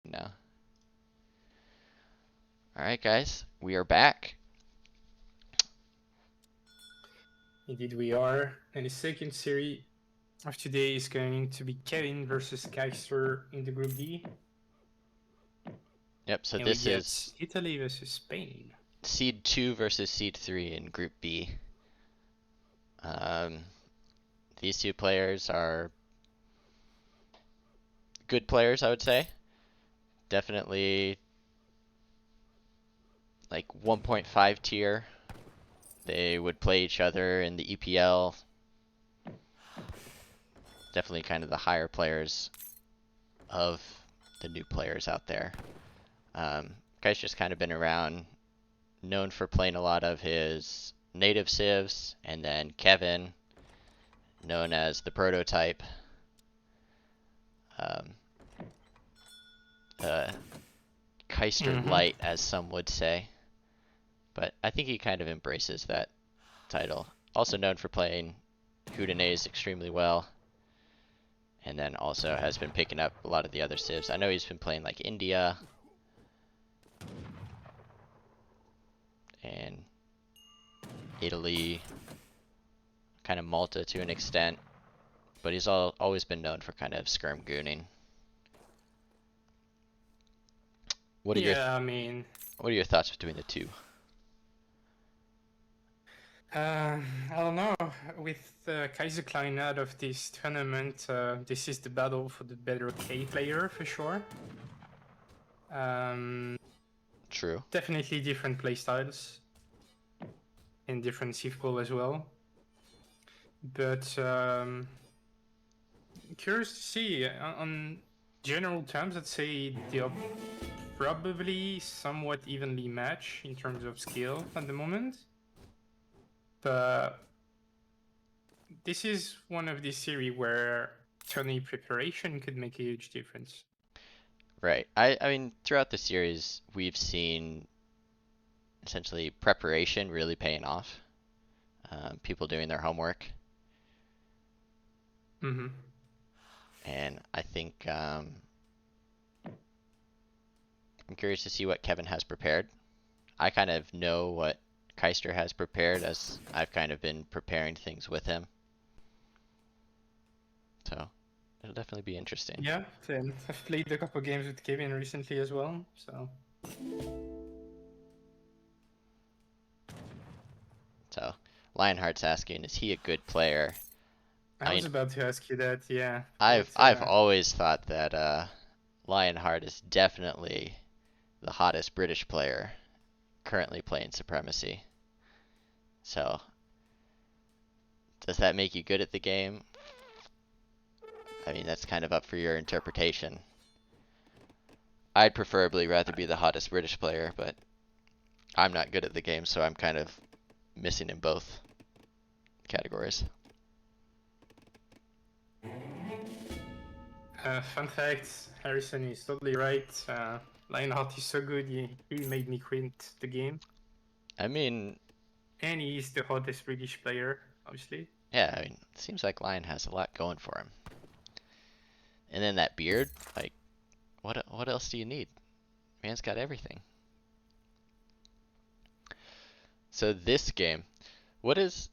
No. Alright, guys, we are back. Indeed, we are. And the second series of today is going to be Kevin versus Kaister in the Group D. Yep, so And we this get is Italy versus Spain. Seed 2 versus Seed 3 in Group B. These two players are good players, I would say. Definitely like 1.5 tier. They would play each other in the EPL. Definitely kind of the higher players of the new players out there. Guy's just kind of been around, known for playing a lot of his native civs, and then Kevin, known as the prototype. Kaister light, as some would say. But I think he kind of embraces that title. Also known for playing Kootenays extremely well. And then also has been picking up a lot of the other civs. I know he's been playing like India. And Italy. Kind of Malta to an extent. But he's always been known for kind of skirm gooning. What are your thoughts between the two? I don't know. With Kaiser Klein out of this tournament, this is the battle for the better K player for sure. True. Definitely different playstyles and different civ pool as well. But curious to see. On general terms, I'd say they're probably somewhat evenly matched in terms of skill at the moment. But this is one of these series where tourney preparation could make a huge difference. Right. I mean, throughout the series, we've seen essentially preparation really paying off. People doing their homework. And I think I'm curious to see what Kevin has prepared. I kind of know what Keister has prepared, as I've kind of been preparing things with him. So it'll definitely be interesting. Yeah, and I've played a couple games with Kevin recently as well, so. So Lionheart's asking, is he a good player? I was about to ask you that, yeah. I've always thought that Lionheart is definitely the hottest British player currently playing Supremacy. So does that make you good at the game? I mean, that's kind of up for your interpretation. I'd preferably rather be the hottest British player, but I'm not good at the game, so I'm kind of missing in both categories. Fun fact, Harrison is totally right. Lionheart is so good, he made me quit the game. I mean... And he's the hottest British player, obviously. Yeah, I mean, it seems like Lion has a lot going for him. And then that beard, like, what else do you need? Man's got everything. So this game, what is...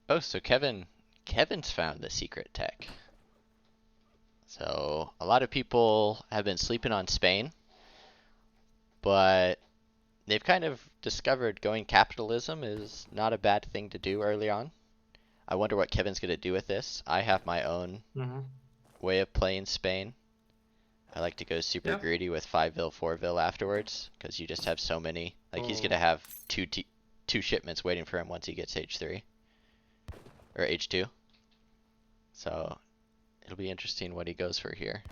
Oh, so Kevin's found the secret tech. So a lot of people have been sleeping on Spain, but they've kind of discovered going capitalism is not a bad thing to do early on. I wonder what Kevin's going to do with this. I have my own way of playing Spain. I like to go super greedy with 5-vil, 4-vil afterwards, because you just have so many. Like, he's going to have two shipments waiting for him once he gets H3. Or H2. So, it'll be interesting what he goes for here.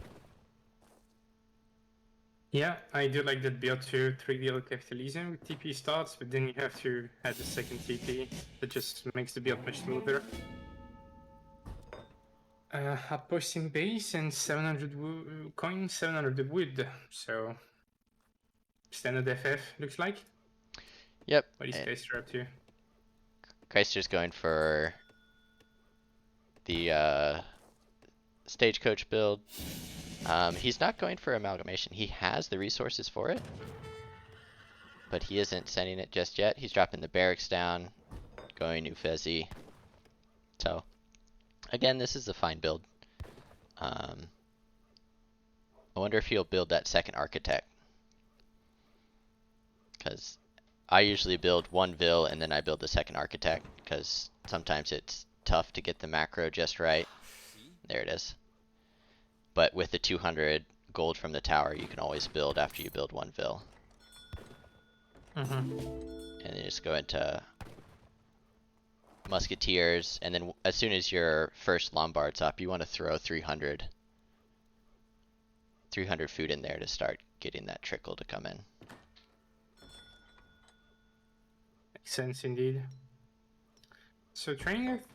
Yeah, I do like that build too, 3-vil capitalism with TP starts, but then you have to add a second TP. That just makes the build much smoother. Posting base and 700 coins, 700 wood, so standard FF looks like. Yep. What is Kaister up to? Kaister's going for the stagecoach build. He's not going for amalgamation. He has the resources for it, but he isn't sending it just yet. He's dropping the barracks down, going new Fezzy. So, again, this is a fine build. I wonder if he'll build that second architect. Because I usually build one Vil and then I build the second architect, because sometimes it's tough to get the macro just right. There it is. But with the 200 gold from the tower, you can always build after you build one Vil. And then just go into Musketeers, and then as soon as your first Lombard's up, you want to throw 300 food in there to start getting that trickle to come in. Makes sense indeed. So training with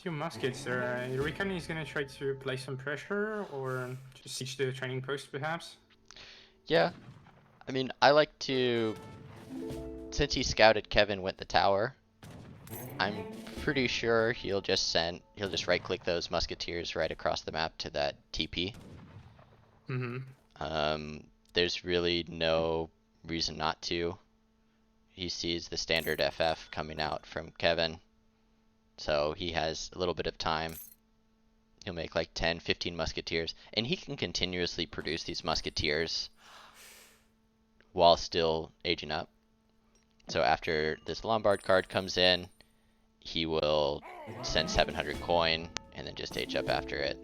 two muskets there, you reckon he's gonna try to apply some pressure or just siege the training post perhaps? Yeah, I mean, I like to, since he scouted Kevin went the tower, I'm pretty sure he'll just right click those musketeers right across the map to that TP. There's really no reason not to. He sees the standard FF coming out from Kevin, so he has a little bit of time. He'll make like 10, 15 musketeers, and he can continuously produce these musketeers while still aging up. So after this Lombard card comes in, he will send 700 coin and then just age up after it.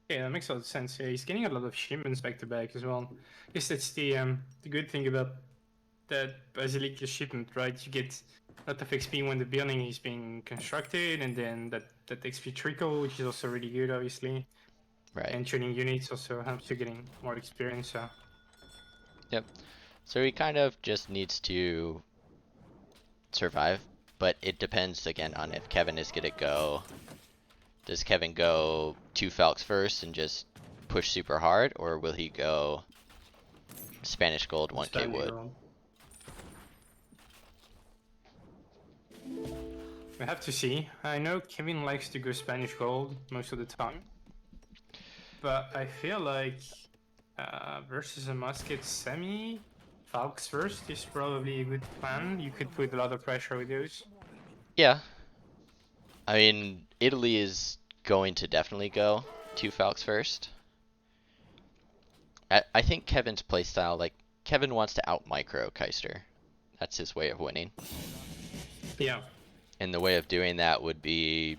Yeah, that makes a lot of sense. Yeah, he's getting a lot of shipments back to back as well. I guess that's the good thing about that Basilica shipment, right? You get a lot of XP when the building is being constructed, and then that XP trickle, which is also really good, obviously. Right. And training units also helps you getting more experience. So. Yep. So he kind of just needs to survive, but it depends again on if Kevin is gonna go. Does Kevin go 2 Falcons first and just push super hard, or will he go Spanish gold 1k wood? We have to see. I know Kevin likes to go Spanish gold most of the time, but I feel like versus a musket semi, Falcons first is probably a good plan. You could put a lot of pressure with those. Yeah. I mean, Italy is going to definitely go 2 Falcons first. I think Kevin's playstyle, like, Kevin wants to out micro Kaister. That's his way of winning. Yeah. And the way of doing that would be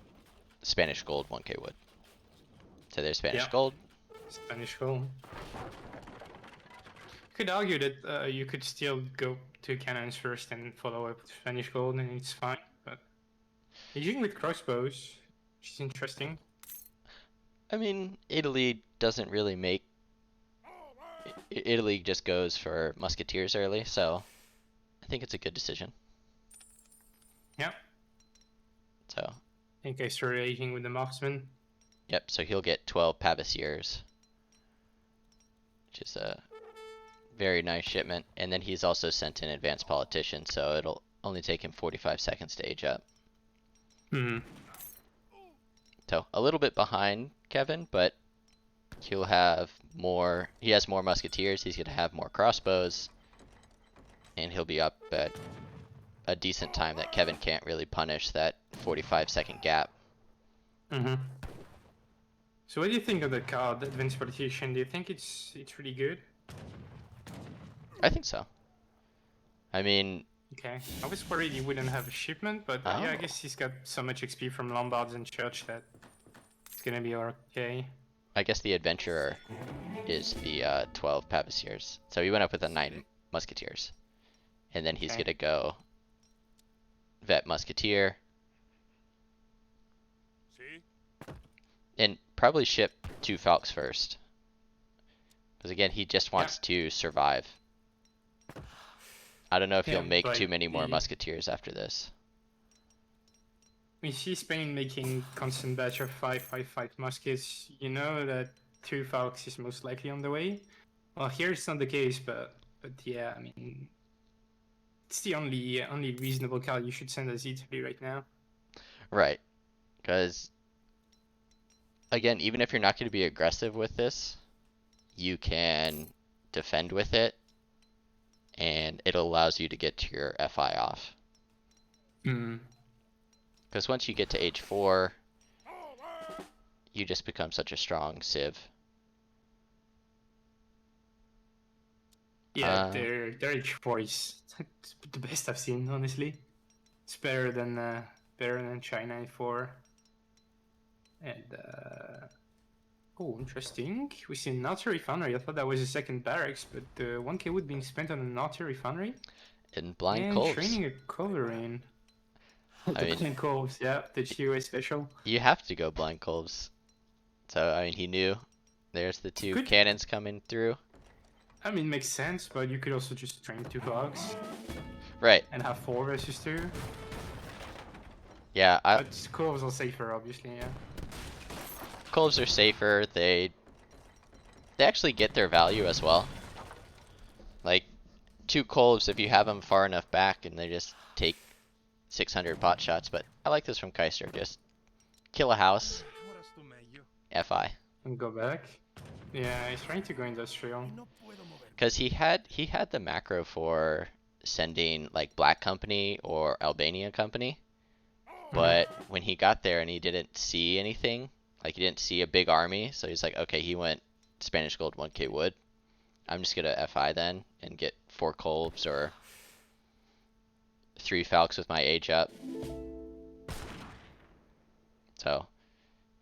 Spanish gold 1k wood. So there's Spanish gold. Spanish gold. Could argue that you could still go to cannons first and follow up with Spanish gold, and it's fine. But using with crossbows, which is interesting. I mean, Italy doesn't really make. Italy just goes for musketeers early, so I think it's a good decision. Yeah. So. I think I started aging with the marksman. Yep. So he'll get 12 Pavissiers, which is a very nice shipment, and then he's also sent an advanced politician, so it'll only take him 45 seconds to age up. So a little bit behind Kevin, but he'll have more. He has more musketeers. He's gonna have more crossbows, and he'll be up at a decent time that Kevin can't really punish that 45-second gap. So what do you think of the card, Advanced Politician? Do you think it's really good? I think so. I mean... Okay, I was worried he wouldn't have a shipment, but yeah, I guess he's got so much XP from Lombards and Church that it's gonna be okay. I guess the Adventurer is the 12 Pavissiers. So he went up with the 9 Musketeers. And then he's gonna go Vet Musketeer. And probably ship 2 Falcons first. Because again, he just wants to survive. I don't know if he'll make too many more Musketeers after this. We see Spain making constant batch of 5 muskets. You know that 2 Falcons is most likely on the way. Well, here it's not the case, but yeah, I mean, it's the only reasonable card you should send as Italy right now. Right, because again, even if you're not going to be aggressive with this, you can defend with it, and it allows you to get to your FI off. Hmm. Because once you get to age 4, you just become such a strong civ. Yeah, their H4 is the best I've seen, honestly. It's better than China H4. And oh, interesting. We see an auto refinery. I thought that was a second barracks, but 1k wood being spent on an auto refinery In blind and coves. training a covering. I The mean, blind coves, yeah, the GUA special. you have to go blind coves. So, I mean, he knew. There's the 2 Good. cannons coming through. I mean, makes sense, but you could also just train 2 cogs Right. and have 4 versus 2. Yeah, But coves are safer, obviously, yeah. coves are safer. They actually get their value as well. Like, 2 coves, if you have them far enough back, and they just take 600 pot shots. But I like this from Kaister. Just kill a house, FI. And go back. Yeah, he's trying to go industrial. Because he had the macro for sending like Black Company or Albania Company, but when he got there and he didn't see anything, like he didn't see a big army, so he's like, okay, he went Spanish gold 1k wood. I'm just gonna FI then and get 4 colbs or 3 falcons with my age up. So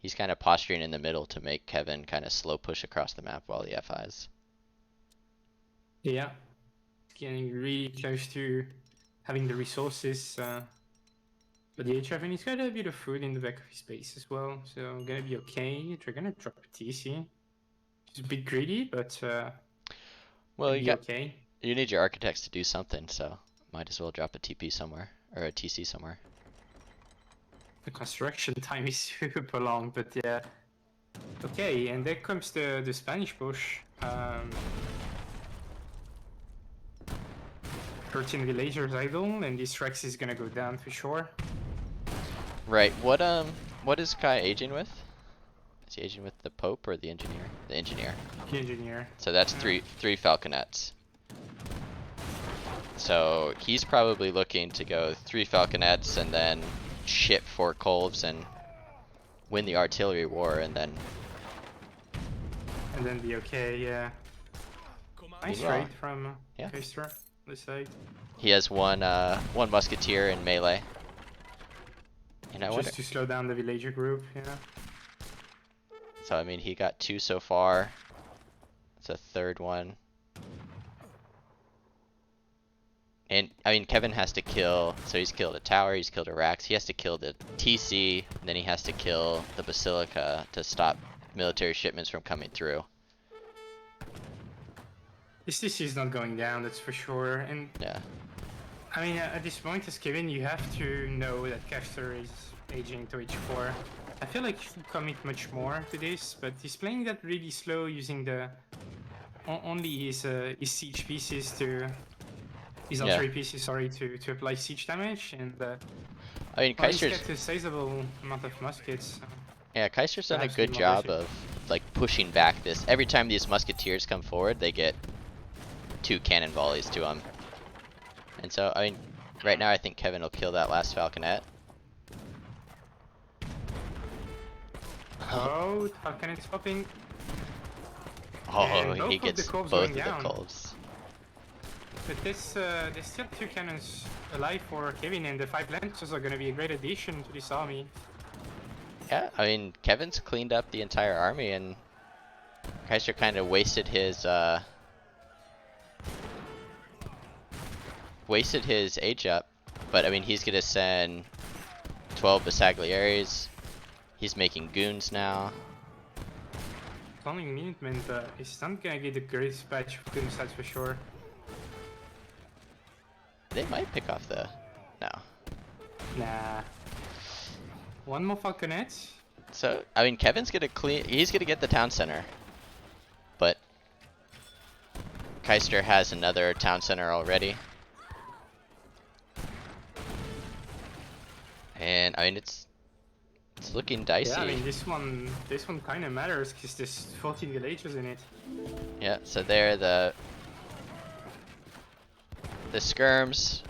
he's kind of posturing in the middle to make Kevin kind of slow push across the map while he FIs. Yeah. Getting really close to having the resources. But the HF, he's got a bit of food in the back of his base as well, so gonna be okay. They're gonna drop a TC. It's a bit greedy, but Well, be okay. you need your architects to do something, so might as well drop a TP somewhere or a TC somewhere. The construction time is super long, but yeah. Okay, and there comes the Spanish push. 13 villagers idle, and this Rex is gonna go down for sure. Right. What is Kai aging with? Is he aging with the Pope or the Engineer? The Engineer. The engineer. So that's three falconets. So he's probably looking to go 3 falconets and then ship 4 colves and win the artillery war, and then be okay, yeah. Nice Wow. trade from Yeah. Kaister, this side. he has one musketeer in melee. And I wonder. Just to slow down the villager group, yeah. So I mean, he got 2 so far. It's a 3rd one. And I mean, Kevin has to kill. So he's killed a tower. He's killed a Rax. He has to kill the TC. And then he has to kill the Basilica to stop military shipments from coming through. This TC is not going down, that's for sure. And Yeah. I mean, at this point, as Kevin, you have to know that Kaister is aging to H4. I feel like he should commit much more to this, but he's playing that really slow, using the only his siege pieces to his archery pieces, sorry, to apply siege damage, and I mean, well, he's Kaiser's. got a sizable amount of muskets. So Yeah, Kaiser's done a perhaps good be more job aggressive. of like pushing back this. Every time these musketeers come forward, they get 2 cannon volleys to them. And so, I mean, right now I think Kevin will kill that last falconet. Oh, Falcon is popping. Oh, And both he of the gets colbs both going of the down. colbs. But there's still 2 cannons alive for Kevin, and the 5 lancers are gonna be a great addition to this army. Yeah, I mean, Kevin's cleaned up the entire army, and Kaiser kind of wasted his age up. But I mean, he's gonna send 12 Basagliaries. He's making goons now. Planning Minutemen is not gonna get the greatest batch of goons, that's for sure. They might pick off the... No. Nah. One more Falconet. So, I mean, Kevin's gonna he's gonna get the town center. But Kaister has another town center already. And I mean, It's looking Yeah, I dicey. mean this one kind of matters because there's 14 villagers in it. Yeah, so there the skirms.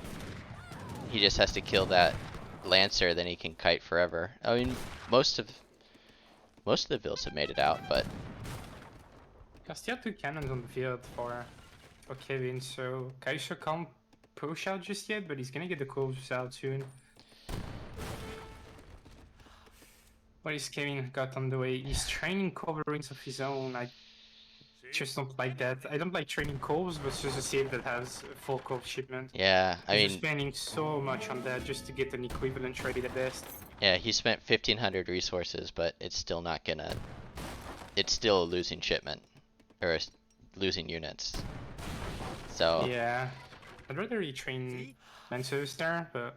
He just has to kill that lancer, then he can kite forever. I mean, most of the vills have made it out, but There's still 2 cannons on the field for Kevin, so Kaiser can't push out just yet, but he's gonna get the corvus out soon. What is Kevin got on the way? He's training coverings of his own. I just don't like that. I don't like training corvs, but it's just a save that has a full corv shipment. yeah, I He's mean, just spending so much on that just to get an equivalent trade at best. yeah, he spent 1,500 resources, but it's still not gonna. It's still a losing shipment, or losing units. So Yeah, I'd rather retrain lancers there, but.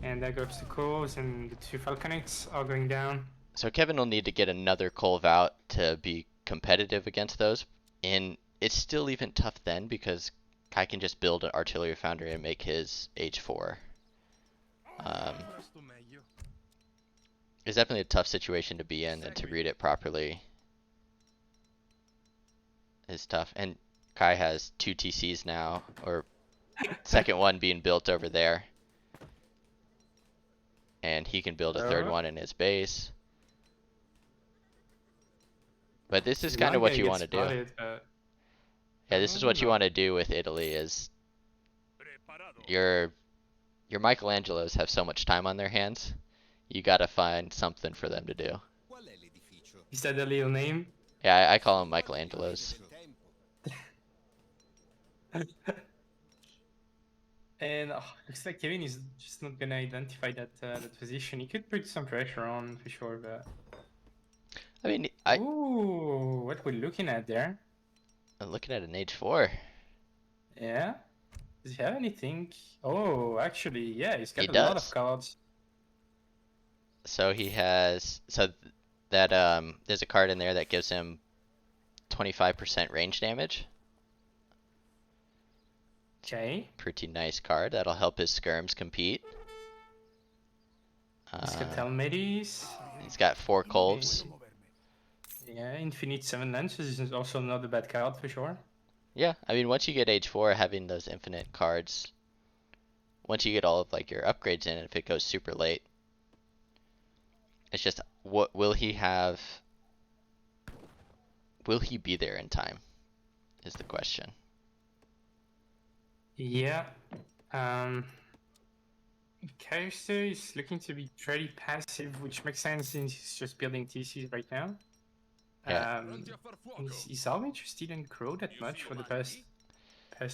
And there goes the corvs, and the 2 falconics are going down. So Kevin will need to get another Colv out to be competitive against those, and it's still even tough then because Kai can just build an artillery foundry and make his H4. It's definitely a tough situation to be in, and to read it properly is tough. And Kai has 2 TCs now, or second one being built over there, and he can build a third one in his base. But this is kind of what you want to do. Yeah, this is what you want to do with Italy. Is your Michelangelos have so much time on their hands, you gotta find something for them to do. Is that a little name? Yeah, I call them Michelangelos. And looks like Kevin is just not gonna identify that position. He could put some pressure on for sure, but. I mean, Ooh, what we're looking at there? I'm looking at an H4. Yeah. Does he have anything? Oh, actually, yeah, he's got He a lot of does. cards. So he has that there's a card in there that gives him 25% range damage. Okay. Pretty nice card. That'll help his skirms compete. He's got Telmedes. He's got 4 Colvs. Yeah, Infinite 7 Lances is also not a bad card for sure. Yeah, I mean, once you get H4, having those infinite cards, once you get all of like your upgrades in, if it goes super late, it's just what will he have? Will he be there in time? Is the question. Yeah. Kaister is looking to be pretty passive, which makes sense since he's just building TCs right now. Yeah. Is Alvinch didn't grow that much for the past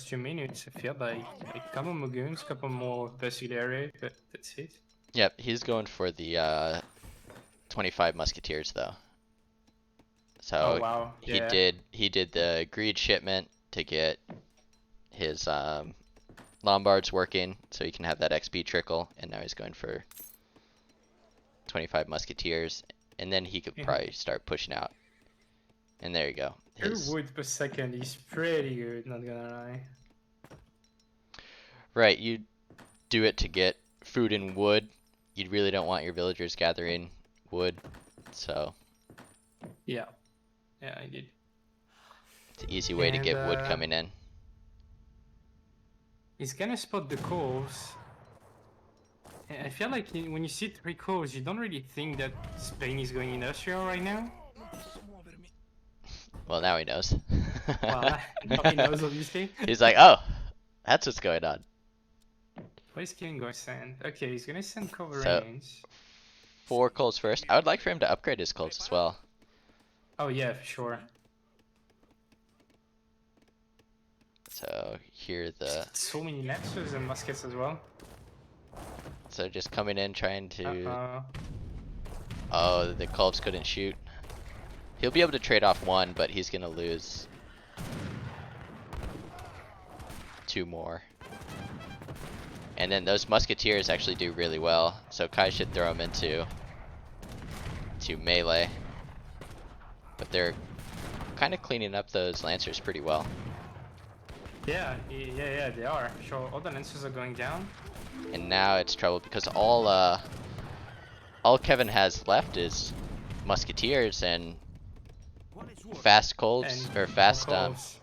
2 minutes. I feel like a couple more goons, couple more Basiliare, but that's it. Yep, he's going for the 25 musketeers though. So oh wow, yeah. he did the greed shipment to get his Lombards working, so he can have that XP trickle, and now he's going for 25 musketeers, and then he could probably start pushing out. And there you go. Per wood per second is pretty good, not gonna lie. Right, you do it to get food and wood. You really don't want your villagers gathering wood, so. Yeah, yeah, I did. It's an easy way to get wood coming in. He's gonna spot the corvs. I feel like when you see 3 corvs, you don't really think that Spain is going industrial right now. Well, now he knows. Well, now he knows, obviously. He's like, oh, that's what's going on. What is King going to send? Okay, he's gonna send coverings. So, 4 Colts first. I would like for him to upgrade his Colts as well. Oh yeah, for sure. So here the. So many lancers and muskets as well. So just coming in trying to. Oh, the Colts couldn't shoot. He'll be able to trade off 1, but he's gonna lose 2 more. And then those musketeers actually do really well, so Kai should throw them into melee. But they're kind of cleaning up those lancers pretty well. Yeah, they are. Sure, all the lancers are going down. And now it's trouble because all Kevin has left is musketeers and fast colds And or more fast calls.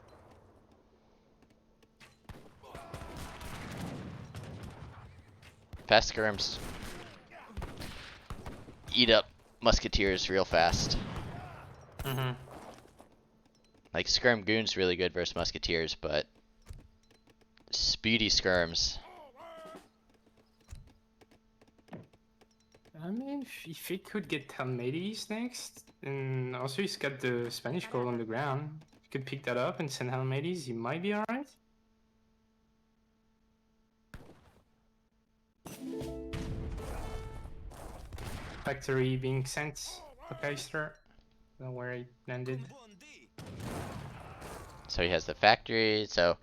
fast skirms eat up musketeers real fast. Mm-hmm. Like skirm goon's really good versus musketeers, but speedy skirms. I mean, if he could get Helmades next, and also he's got the Spanish gold on the ground. If he could pick that up and send Helmades, he might be alright. Factory being sent to Kaister. Don't know where it landed. So he has the factory, so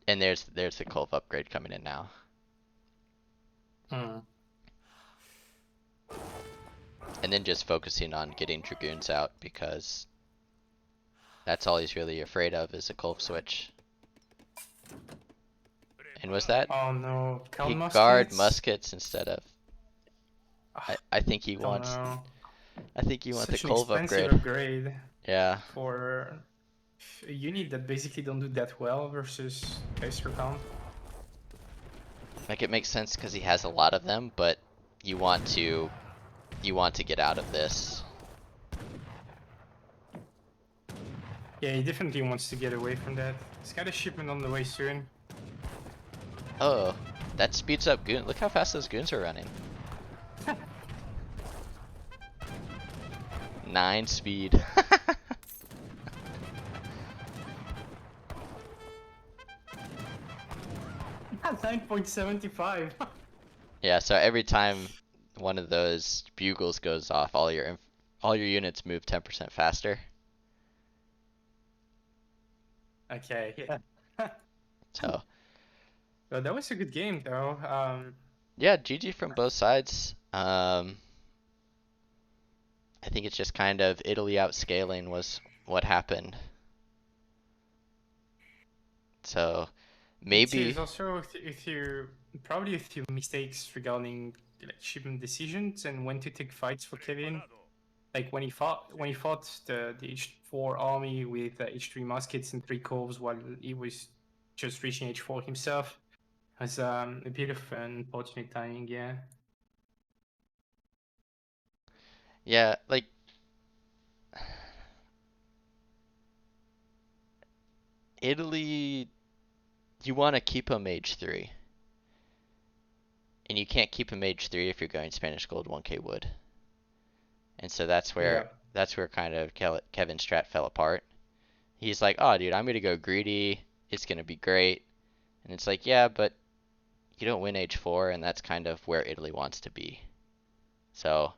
and there's the Kolv upgrade coming in now. Hmm. And then just focusing on getting Dragoons out because that's all he's really afraid of is a Kolv switch. And was that Oh no, he Count guard muskets. muskets instead of I think he Don't wants know. the Such an Kolv expensive upgrade. upgrade Yeah. for a unit that basically don't do that well versus Kaiser comp. Like it makes sense because he has a lot of them, but you want to get out of this. Yeah, he definitely wants to get away from that. He's got a shipment on the way soon. Oh, that speeds up goon. Look how fast those goons are running. 9 speed. 9.75. Yeah, so every time one of those bugles goes off, all your units move 10% faster. Okay, yeah. So Well, that was a good game though. yeah, GG from both sides. I think it's just kind of Italy outscaling was what happened. So It is maybe also if you probably a few mistakes regarding like shipment decisions and when to take fights for Kevin. Like when he fought the H4 army with H3 muskets and 3 coves while he was just reaching H4 himself. Was a bit of unfortunate timing, yeah. yeah, like Italy, you want to keep a mage 3. And you can't keep a mage 3 if you're going Spanish gold 1k wood. And so Yeah. that's where kind of Kevin Strat fell apart. He's like, "Oh, dude, I'm going to go greedy. It's going to be great." And it's like, "Yeah, but you don't win H4 and that's kind of where Italy wants to be." So,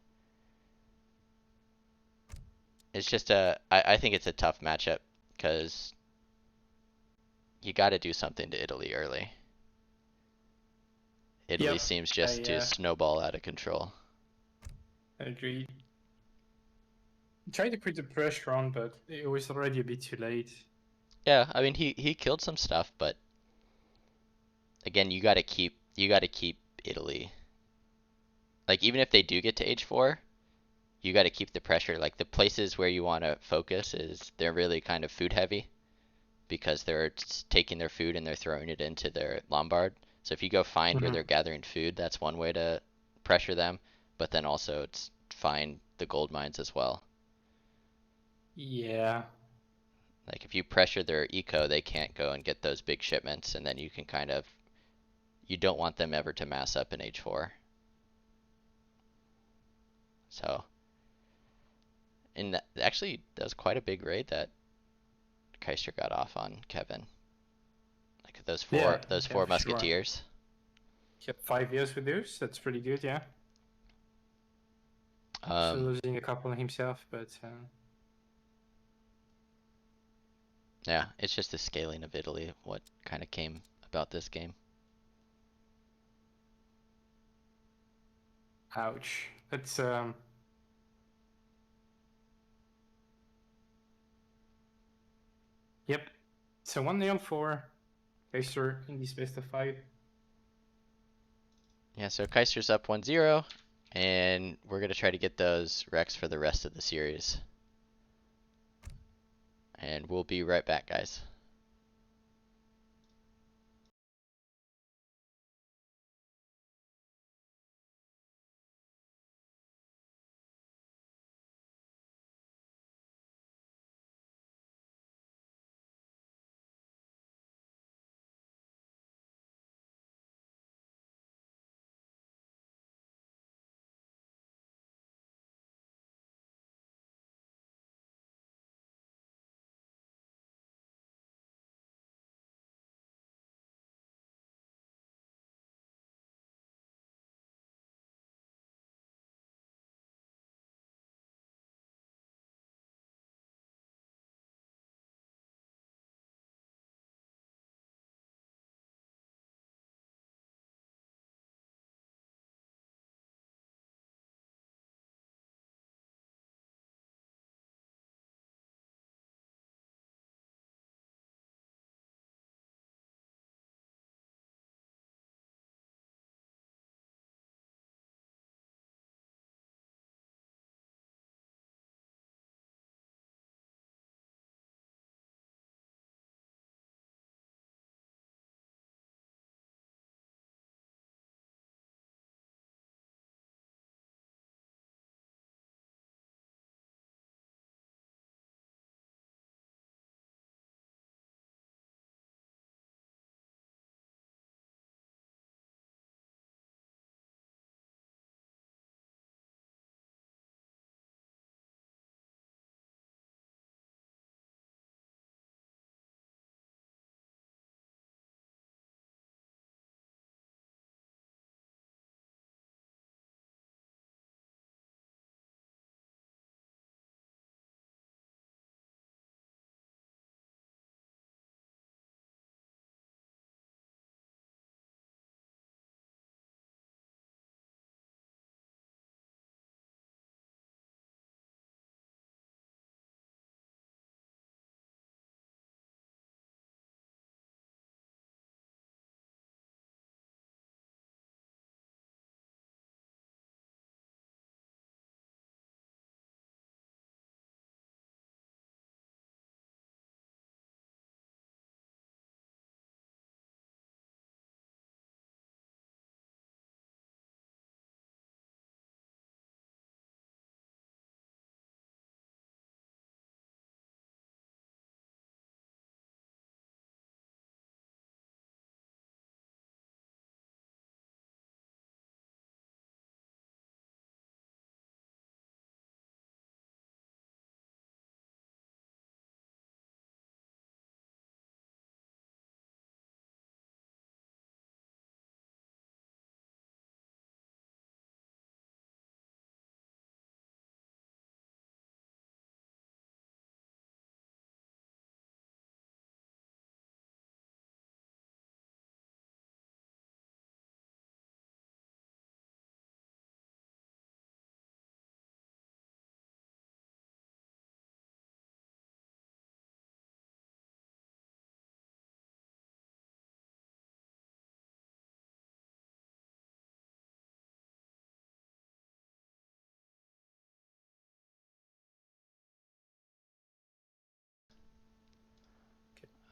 it's just I think it's a tough matchup cuz you got to do something to Italy early. Italy Yep. seems I just to snowball out of control. agree. Tried to put the pressure on, but it was already a bit too late. Yeah, I mean he killed some stuff, but again, you got to keep Italy. Like even if they do get to H4, you got to keep the pressure. Like the places where you want to focus is they're really kind of food heavy because they're taking their food and they're throwing it into their Lombard. So if you go find where Mm-hmm. they're gathering food, that's one way to pressure them. But then also it's find the gold mines as well. Yeah. Like if you pressure their eco, they can't go and get those big shipments, and then you can kind of you don't want them ever to mass up in H4. So, and that actually that was quite a big raid that Kaister got off on Kevin. Like Yeah, those yeah, four for sure. musketeers. He had 5 years with those. That's pretty good, yeah. Still Um, losing a couple himself, but yeah, it's just the scaling of Italy what kind of came about this game. ouch. That's yep. So 1-0 for Kaiser in this best of 5. Yeah, so Kaiser's up 1-0. And we're gonna try to get those wrecks for the rest of the series. And we'll be right back, guys.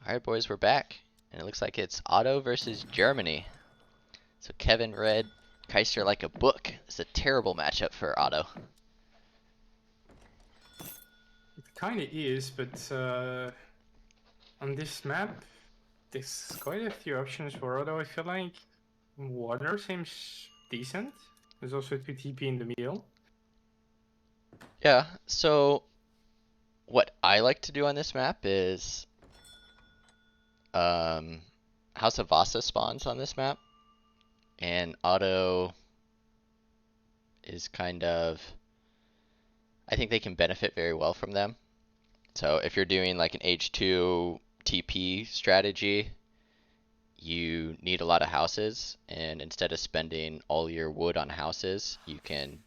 Alright, boys, we're back. And it looks like it's Otto versus Germany. So Kevin read Kaister like a book. It's a terrible matchup for Otto. It kind of is, but on this map, there's quite a few options for Auto. I feel like water seems decent. There's also 2 TP in the middle. Yeah, so what I like to do on this map is um, House of Vasa spawns on this map, and Otto is kind of, I think they can benefit very well from them. So if you're doing like an H2 TP strategy, you need a lot of houses, and instead of spending all your wood on houses, you can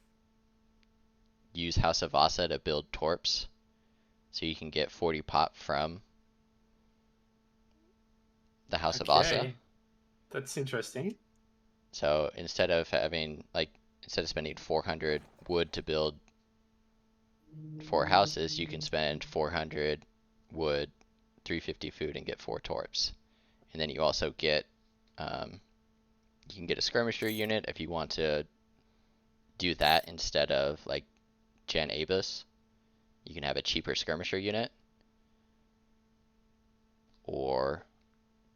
use House of Vasa to build torps. So you can get 40 pop from the House of Vasa. Okay, that's interesting. So instead of having like instead of spending 400 wood to build 4 houses, you can spend 400 wood, 350 food, and get 4 torps. And then you also get, you can get a skirmisher unit if you want to do that instead of like Gen Abus. You can have a cheaper skirmisher unit, or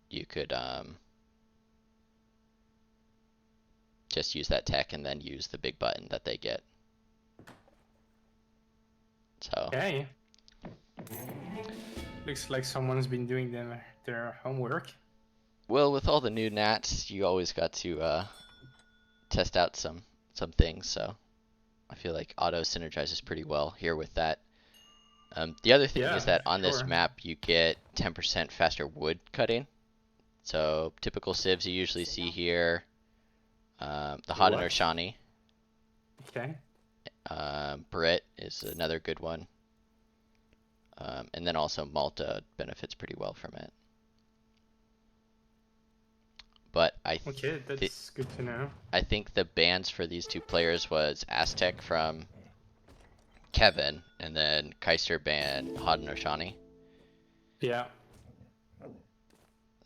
you could just use that tech and then use the big button that they get. So Okay. Looks like someone's been doing their homework. well, with all the new nats, you always got to test out some things. So I feel like auto synergizes pretty well here with that. The other thing Yeah, is that on this sure. map you get 10% faster wood cutting. So typical civs you usually see here, the What? Haudenosaunee, Okay. Brit is another good one, and then also Malta benefits pretty well from it. But Okay, that's good to know. I think the bans for these two players was Aztec from Kevin, and then Kaister banned Haudenosaunee. Yeah.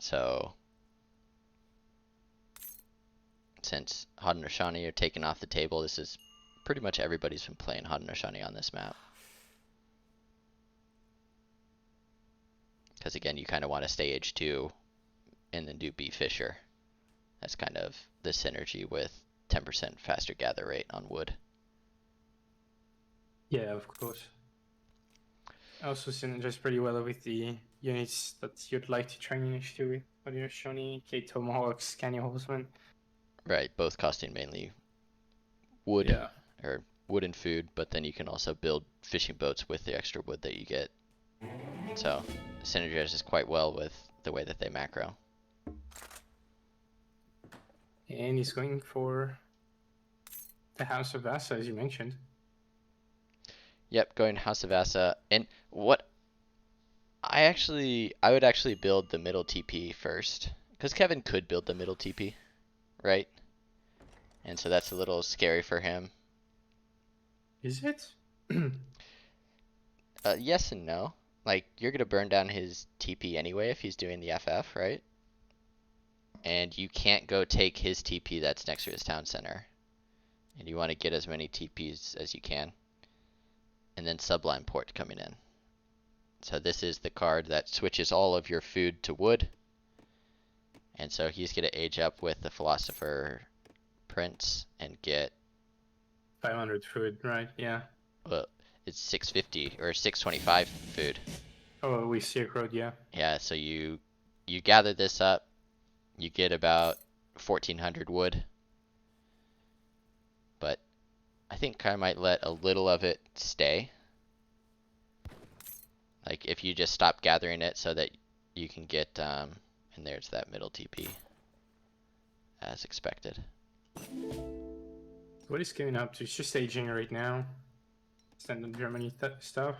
So since Haudenosaunee are taken off the table, this is pretty much everybody's been playing Haudenosaunee on this map. Because again, you kind of want to stay H2 and then do B Fisher. That's kind of the synergy with 10% faster gather rate on wood. Yeah, of course. Also synergize pretty well with the units that you'd like to train in H2 with. Haudenosaunee, K Tomahawks, Canyon Horseman. Right, both costing mainly wood, Yeah. or wood and food, but then you can also build fishing boats with the extra wood that you get. So it synergizes quite well with the way that they macro. And he's going for the House of Vasa, as you mentioned. Yep, going House of Asa. And what I would actually build the middle TP first, because Kevin could build the middle TP, right? And so that's a little scary for him. Is it? Yes and no. Like, you're gonna burn down his TP anyway if he's doing the FF, right? And you can't go take his TP that's next to his town center. And you want to get as many TPs as you can. And then Sublime Port coming in. So this is the card that switches all of your food to wood. And so he's gonna age up with the Philosopher Prince and get 500 food, right? Yeah. well, it's 650 or 625 food. Oh, we Silk Road, yeah. Yeah, so you gather this up, you get about 1400 wood. But I think I might let a little of it stay. Like if you just stop gathering it so that you can get and there's that middle TP as expected. What is going up to? It's just aging right now. Standard Germany stuff.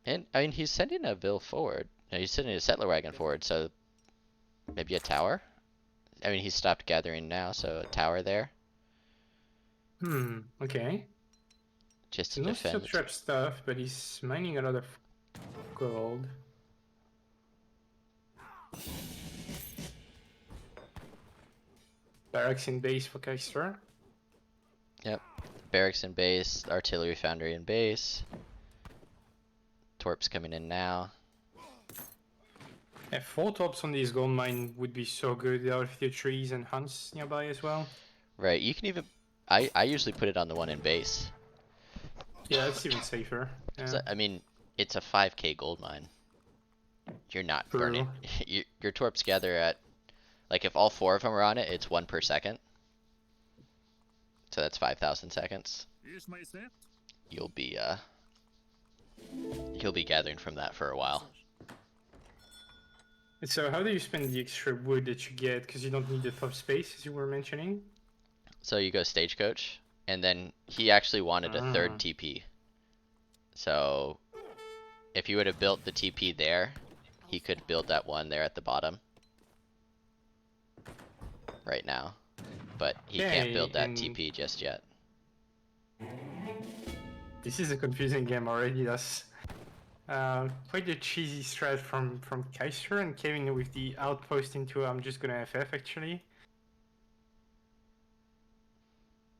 And I mean he's sending a Vil forward. He's sending a settler wagon forward, so maybe a tower? I mean he's stopped gathering now, so a tower there. Okay. Just to So no defend steel trap stuff, but he's mining a lot of gold. Barracks in base for Kaister. Yep. Barracks in base, artillery foundry in base. Torps coming in now. Yeah, 4 tops on this gold mine would be so good. There are a few trees and hunts nearby as well. Right, you can even I usually put it on the one in base. Yeah, it's even safer. Yeah. So, I mean, it's a 5k gold mine. You're not True. burning. Your torps gather at, like if all 4 of them are on it, it's 1 per second. So that's 5,000 seconds. You'll be gathering from that for a while. So how do you spend the extra wood that you get? Because you don't need the top space, as you were mentioning. So you go stagecoach, and then he actually wanted a third TP. So if you would have built the TP there, he could build that one there at the bottom. Right now. But he can't build that TP just yet. This is a confusing game already. That's quite a cheesy strat from Kaister and Kevin with the outpost into I'm just gonna FF actually.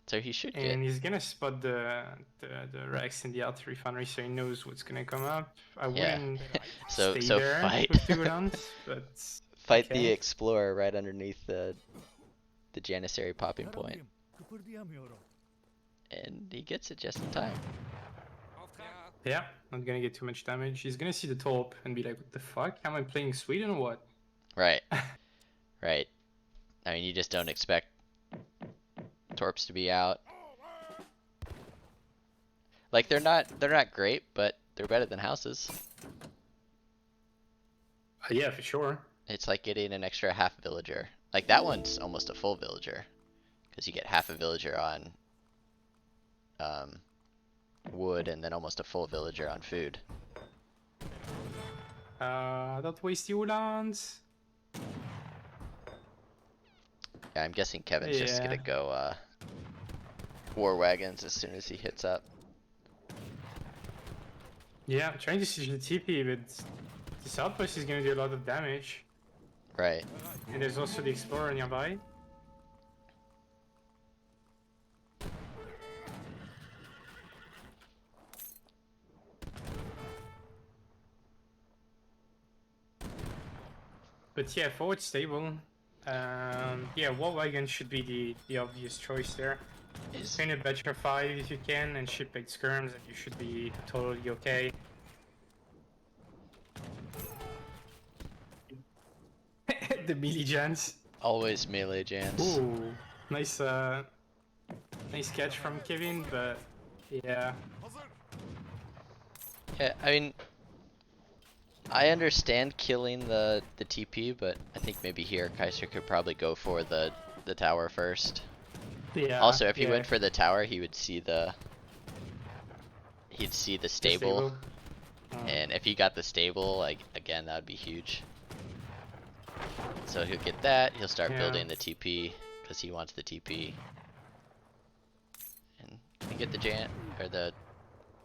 So he should get. And he's gonna spot the Rex in the outer refinery, so he knows what's gonna come up. I Yeah. wouldn't So stay there fight. with 2 cooldowns, but Fight the okay. explorer right underneath the Janissary popping point. And he gets it just in time. Yeah, not gonna get too much damage. He's gonna see the top and be like, what the fuck? Am I playing Sweden or what? Right. Right. I mean, you just don't expect torps to be out. Like they're not great, but they're better than houses. Yeah, for sure. It's like getting an extra half villager. Like that one's almost a full villager, because you get half a villager on wood and then almost a full villager on food. Don't waste your lands. Yeah, I'm guessing Kevin's just gonna go war wagons as soon as he hits up. Yeah, I'm trying to siege the TP, but this outpost is gonna do a lot of damage. Right. And there's also the explorer nearby. But yeah, forward stable. Yeah, war wagon should be the obvious choice there. Train a Bachelor 5 if you can, and ship 8 skirms, and you should be totally okay. The melee Jans. Always melee Jans. Ooh, nice nice catch from Kevin, but yeah. Yeah, I mean, I understand killing the TP, but I think maybe here Kaiser could probably go for the tower first. Yeah. Also, if he went for the tower, he would see he'd see the stable. And if he got the stable, like again, that would be huge. So he'll get that. He'll start building the TP because he wants the TP. And can he get the Jant or the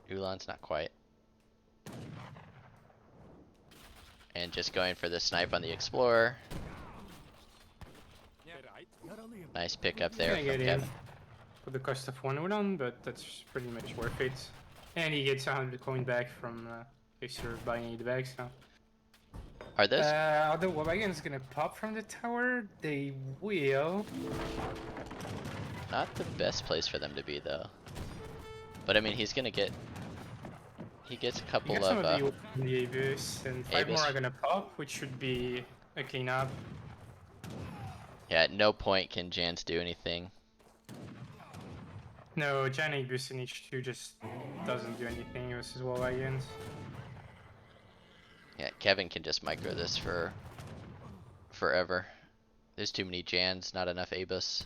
Ulans? Not quite. And just going for the snipe on the explorer. Nice pickup there from Kevin. For the cost of 1 Ulan, but that's pretty much worth it. And he gets 100 coin back from Kaiser buying the bags now. Are those? Are the war wagons gonna pop from the tower? They will. Not the best place for them to be though. But I mean, he's gonna get. He gets a couple of. The Abyss, and 5 more are gonna pop, which should be a cleanup. Yeah, at no point can Jans do anything. No, Jan Abyss in H2 just doesn't do anything versus war wagons. Yeah, Kevin can just micro this for forever. There's too many Jans, not enough Abus.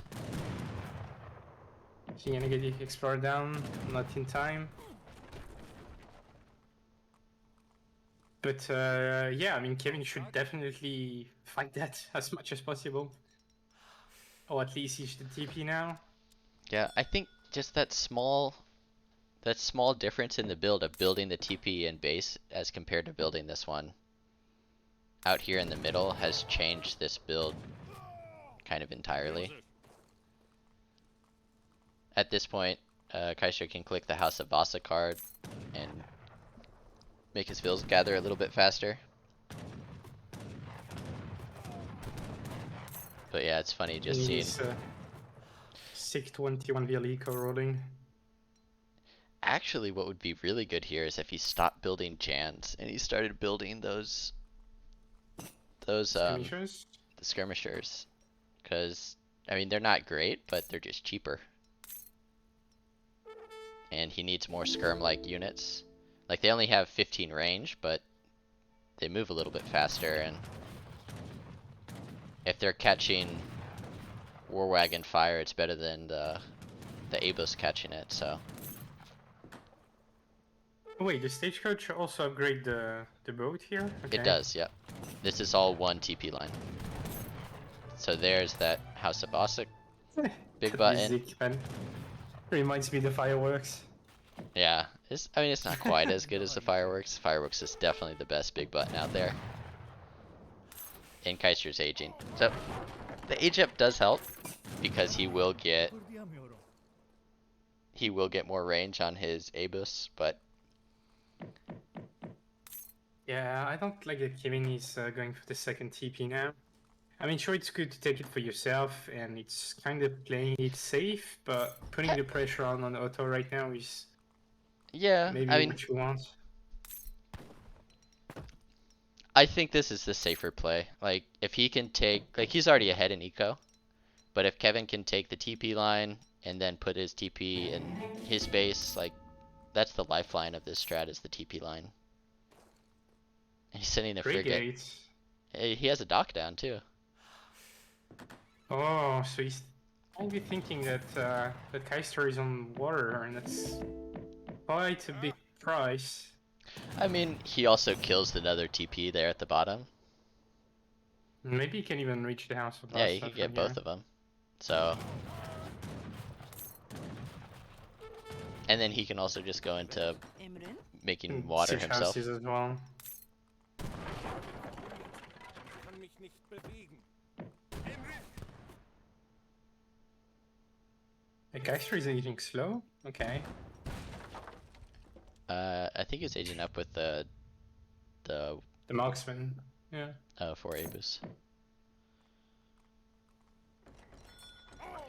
He's gonna get the Explorer down, not in time. But yeah, I mean, Kevin should definitely fight that as much as possible. Or at least he's the TP now. Yeah, I think just that small difference in the build of building the TP and base as compared to building this one out here in the middle has changed this build kind of entirely. At this point, Kaiser can click the House of Vasa card and make his vills gather a little bit faster. But yeah, it's funny just seeing. Sick 21 VL eco rolling. Actually, what would be really good here is if he stopped building Jans and he started building those skirmishers? The skirmishers, because I mean they're not great, but they're just cheaper. And he needs more skirm-like units. Like they only have 15 range, but they move a little bit faster, and if they're catching war wagon fire, it's better than the Abus catching it. So. Wait, the stagecoach also upgrade the boat here? Okay. It does, yep. This is all one TP line. So there's that House of Bossic big button. Reminds me of the fireworks. Yeah, I mean, it's not quite as good as the fireworks. Fireworks is definitely the best big button out there. And Kaiser's aging. So the age up does help because he will get more range on his Abus, but Yeah, I don't like that Kevin is going for the second TP now. I mean, sure, it's good to take it for yourself, and it's kind of playing it safe, but putting the pressure on Otto right now is yeah, maybe I mean, what you want. I think this is the safer play. Like, if he can take, like, he's already ahead in eco, but if Kevin can take the TP line and then put his TP in his base, like, that's the lifeline of this strat is the TP line. And he's sending a frigate. Frigate. Hey, he has a dock down too. Oh, so he's maybe thinking that that Kaister is on water, and that's quite a big price. I mean, he also kills another TP there at the bottom. Maybe he can even reach the House of Yeah, he Basta could from get here. both of them. So, and then he can also just go into making water Siege himself. houses as well. The Kaister is aging slow? Okay. I think he's aging up with the The marksman. Yeah. 4 Abus.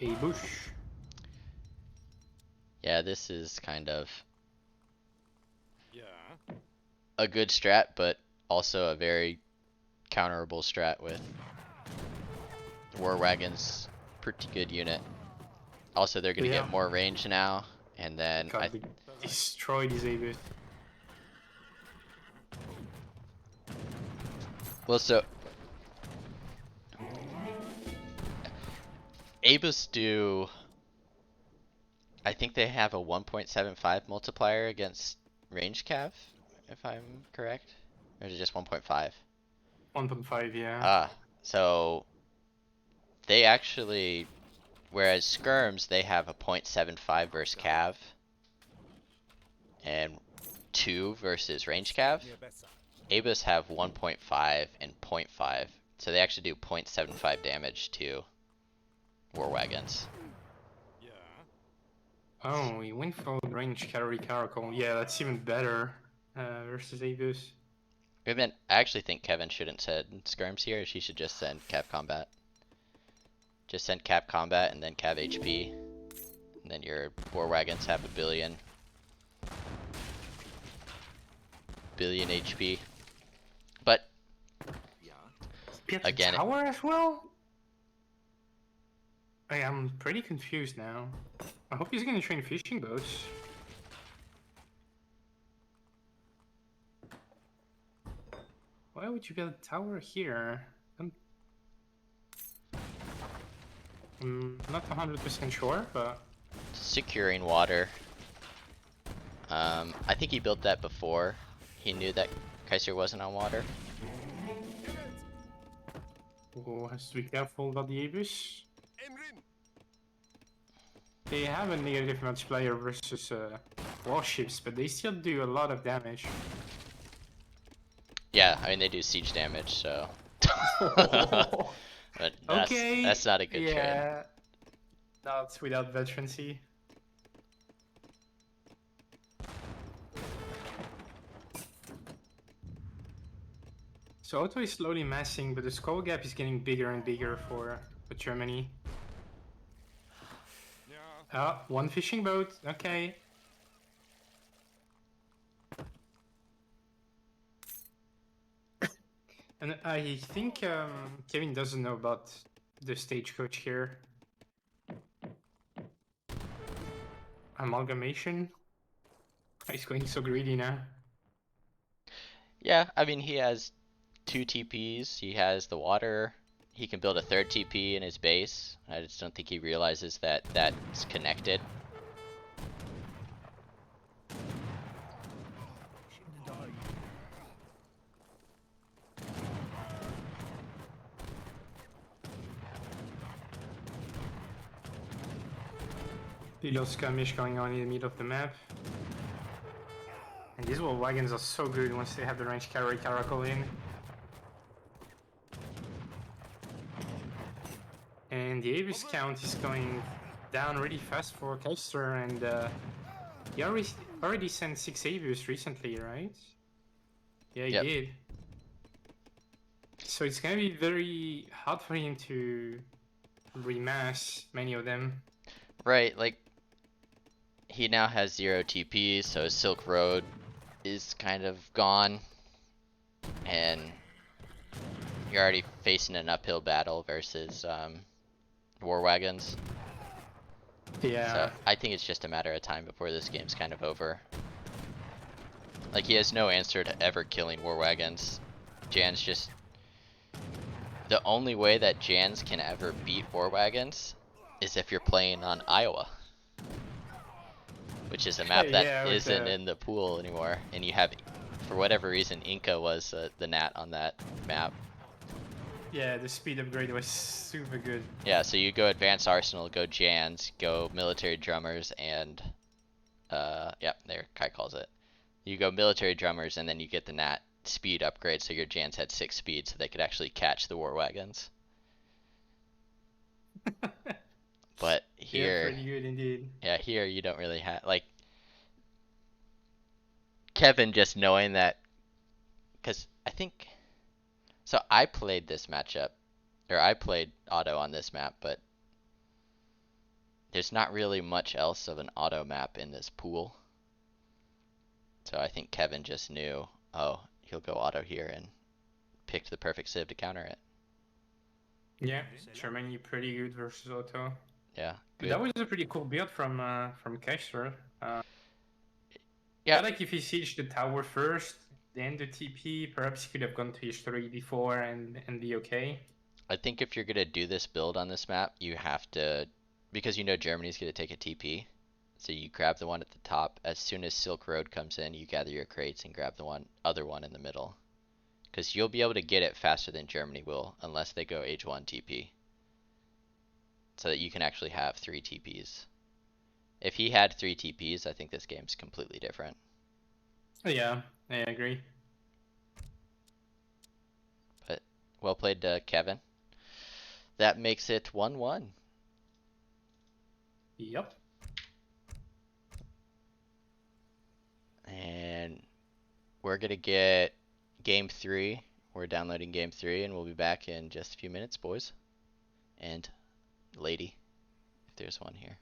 A bush. Yeah, this is kind of a good strat, but also a very counterable strat with War Wagon's pretty good unit. Also, they're gonna Yeah. get more range now, and then God, they destroyed his Abus. well, so Abus do. I think they have a 1.75 multiplier against range cav, if I'm correct, or is it just 1.5? 1.5, yeah. Ah, so they actually, whereas skirms they have a 0.75 versus cav, and 2 versus range cav. Abus have 1.5 and 0.5, so they actually do 0.75 damage to War Wagons. Oh, he went for range calorie caracal. Yeah, that's even better versus Abus. I mean, I actually think Kevin shouldn't send skirms here. She should just send cap combat. Just send cap combat and then cav HP, and then your War Wagons have a billion HP. But again, tower as well? I am pretty confused now. I hope he's gonna train fishing boats. Why would you build a tower here? I'm not 100% sure, but securing water. I think he built that before he knew that Kaiser wasn't on water. oh, has to be careful about the Abus. They have a negative multiplier versus warships, but they still do a lot of damage. Yeah, I mean they do siege damage, so. But Okay. that's not a good trade. Yeah. Not without veterancy. So Otto is slowly massing, but the skull gap is getting bigger and bigger for Germany. Ah, one fishing boat. Okay. And I think Kevin doesn't know about the stagecoach here. Amalgamation. He's going so greedy now. Yeah, I mean he has 2 TPs. He has the water. He can build a 3rd TP in his base. I just don't think he realizes that that's connected. Little skirmish going on in the middle of the map. And these war wagons are so good once they have the range carry caracal in. And the Avis count is going down really fast for Kaister, and he already sent 6 Avis recently, right? Yeah, he Yep. did. So it's gonna be very hard for him to remass many of them. Right, like he now has 0 TP, so Silk Road is kind of gone, and you're already facing an uphill battle versus war wagons. So Yeah. I think it's just a matter of time before this game's kind of over. Like he has no answer to ever killing war wagons. Jan's just the only way that Jans can ever beat war wagons is if you're playing on Iowa, which is a map that Yeah, with isn't the in the pool anymore, and you have, for whatever reason, Inca was the nat on that map. the speed upgrade was super good. Yeah, so you go Advanced Arsenal, go Jans, go Military Drummers, and yeah, there Kai calls it. You go Military Drummers, and then you get the nat speed upgrade, so your Jans had 6 speed, so they could actually catch the war wagons. But Yeah, here, pretty good indeed. yeah, here you don't really have like Kevin just knowing that, because I think so. I played this matchup, or I played auto on this map, but there's not really much else of an auto map in this pool. So I think Kevin just knew, oh, he'll go auto here and picked the perfect civ to counter it. Yeah, Germany pretty good versus Otto. Yeah, But good. that was a pretty cool build from Kaiser. Yeah, I like if he sieged the tower first, then the TP. Perhaps he could have gone to H3 before and be okay. I think if you're gonna do this build on this map, you have to, because you know Germany's gonna take a TP. So you grab the one at the top. As soon as Silk Road comes in, you gather your crates and grab the other one in the middle. Because you'll be able to get it faster than Germany will, unless they go H1 TP. So that you can actually have 3 TPs. If he had 3 TPs, I think this game's completely different. Yeah, I agree. But well played, Kevin. That makes it 1-1. Yep. And we're going to get game 3. We're downloading game 3, and we'll be back in just a few minutes, boys. And lady, if there's one here.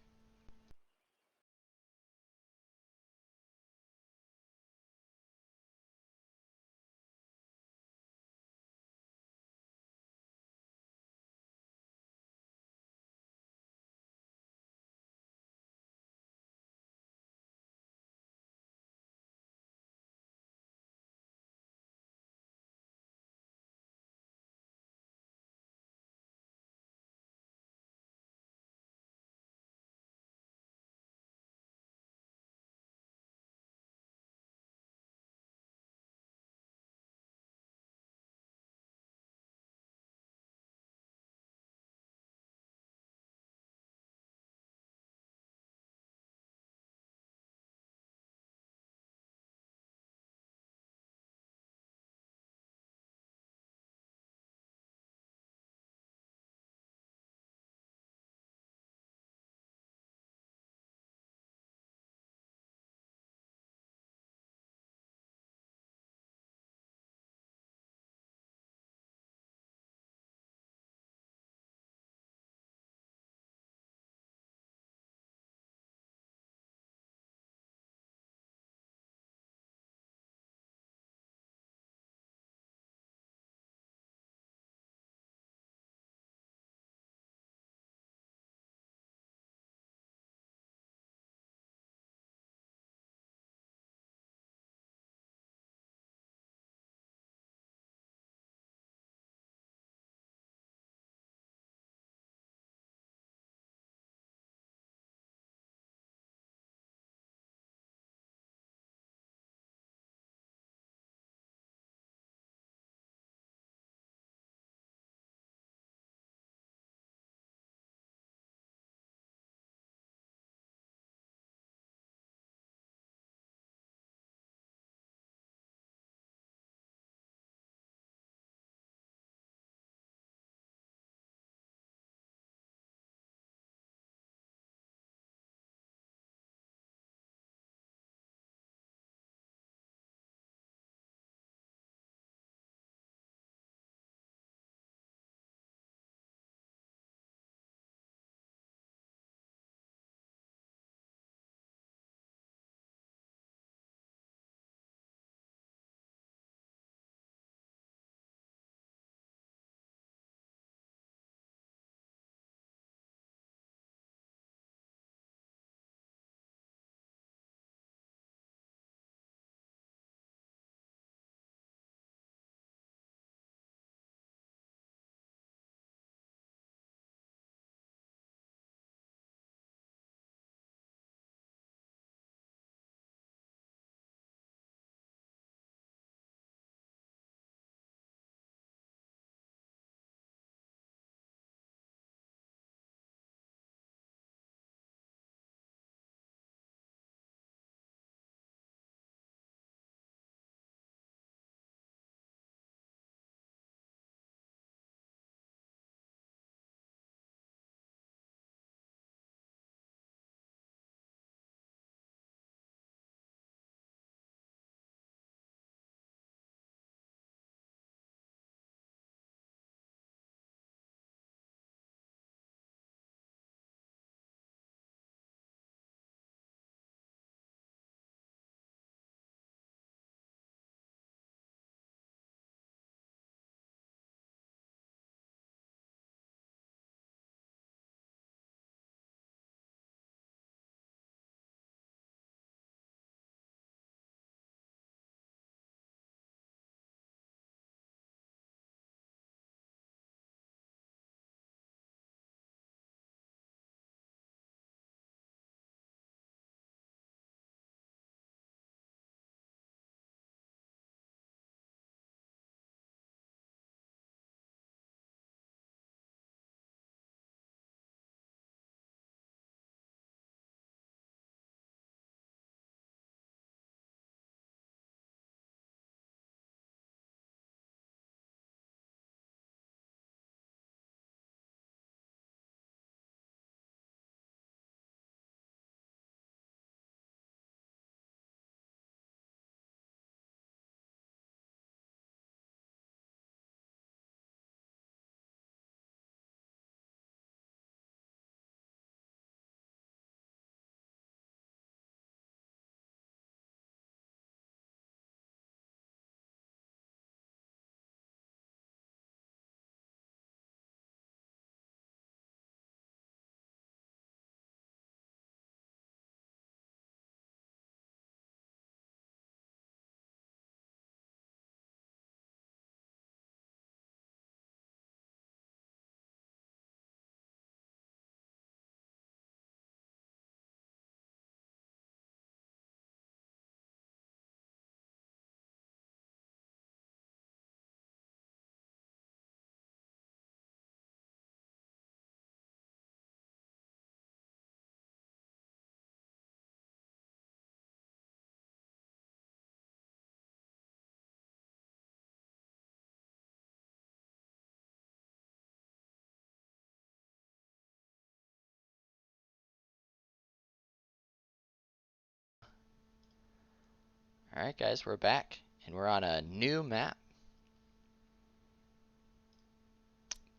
Alright guys, we're back, and we're on a new map.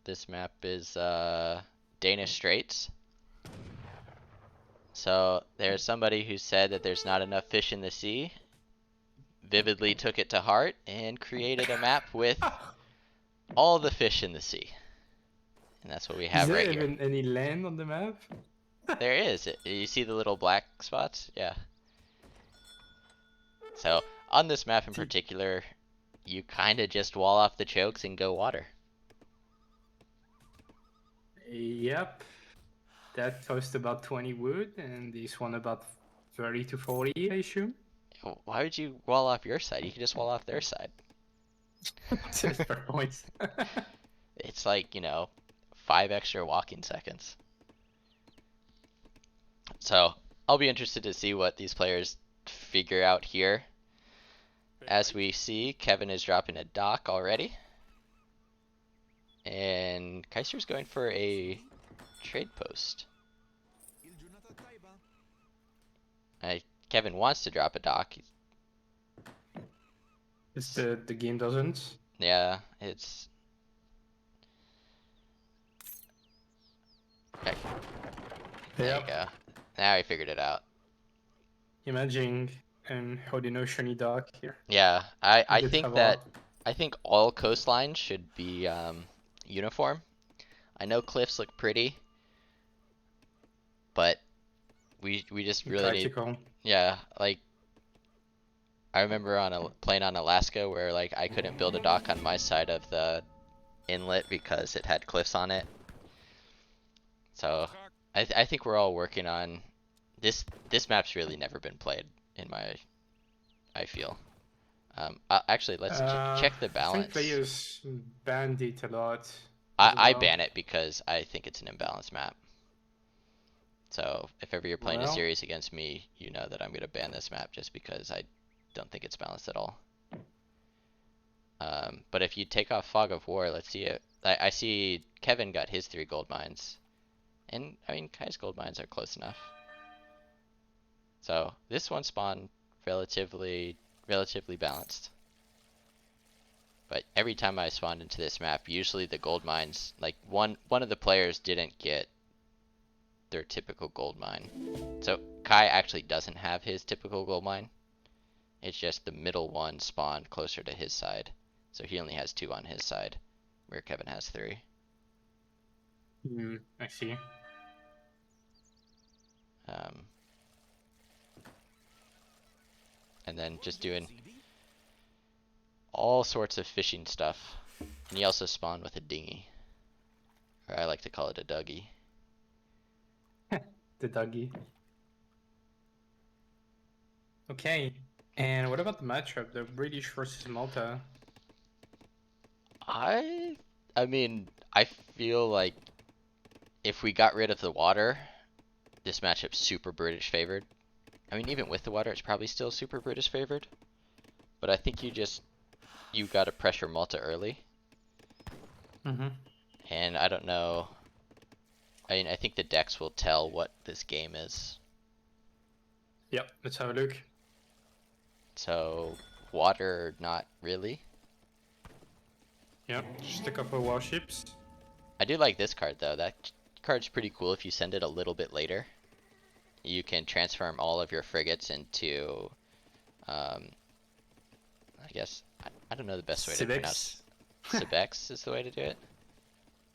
This map is Danish Straits. So there's somebody who said that there's not enough fish in the sea, vividly took it to heart, and created a map with all the fish in the sea. And that's what we Is have there right here. even any land on the map? There is. You see the little black spots? Yeah. So on this map in particular, you kind of just wall off the chokes and go water. Yep. That cost about 20 wood, and this one about 30 to 40, I assume. Why would you wall off your side? You can just wall off their side. Just per point. It's like, 5 extra walking seconds. So I'll be interested to see what these players figure out here. As we see, Kevin is dropping a dock already. And Kaister's going for a trade post. Kevin wants to drop a dock. It's the game doesn't. Yeah, it's... Okay. There you go. Now he figured it out. Imagine how the shiny dock here. Yeah, I think that I think all coastlines should be uniform. I know cliffs look pretty, but we just really need, yeah, like I remember playing on Alaska where like I couldn't build a dock on my side of the inlet because it had cliffs on it. So I think we're all working on this. This map's really never been played I feel. Actually, let's check the balance. I think players banned it a lot. I ban it because I think it's an imbalanced map. So if ever you're playing a series against me, you know that I'm going to ban this map just because I don't think it's balanced at all. But if you take off Fog of War, let's see it. I see Kevin got his 3 gold mines. And, I mean, Kai's gold mines are close enough. So this one spawned relatively balanced. But every time I spawned into this map, usually the gold mines, like one of the players didn't get their typical gold mine. So Kai actually doesn't have his typical gold mine. It's just the middle one spawned closer to his side. So he only has 2 on his side, where Kevin has 3. I see. And then just doing all sorts of fishing stuff. And he also spawned with a dinghy. Or I like to call it a duggy. The duggy. Okay. And what about the matchup? The British versus Malta. I mean, I feel like if we got rid of the water, this matchup's super British favored. I mean, even with the water, it's probably still super British favored. But I think you gotta pressure Malta early. And I don't know. I mean, I think the decks will tell what this game is. Yep, let's have a look. So, water, not really. Yep, just a couple of warships. I do like this card though. That card's pretty cool if you send it a little bit later. You can transform all of your frigates into, I guess, I don't know the best way to pronounce it. Sibex is the way to do it.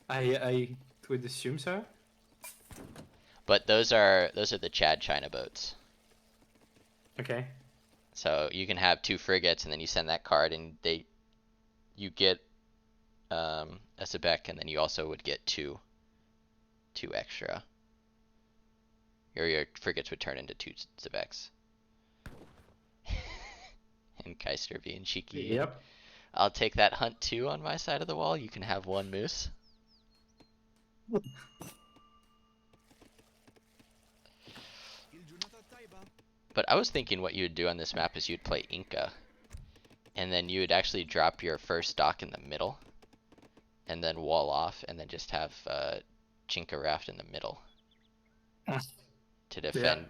I would assume so. But those are the Chad China boats. Okay. So you can have 2 frigates and then you send that card and you get a Sibec and then you also would get 2 extra. Your frigates would turn into 2 Sibecs. And Kaister being cheeky. Yep. I'll take that hunt 2 on my side of the wall. You can have 1 moose. But I was thinking what you would do on this map is you'd play Inca. And then you would actually drop your first dock in the middle. And then wall off and then just have Chinka Raft in the middle. To defend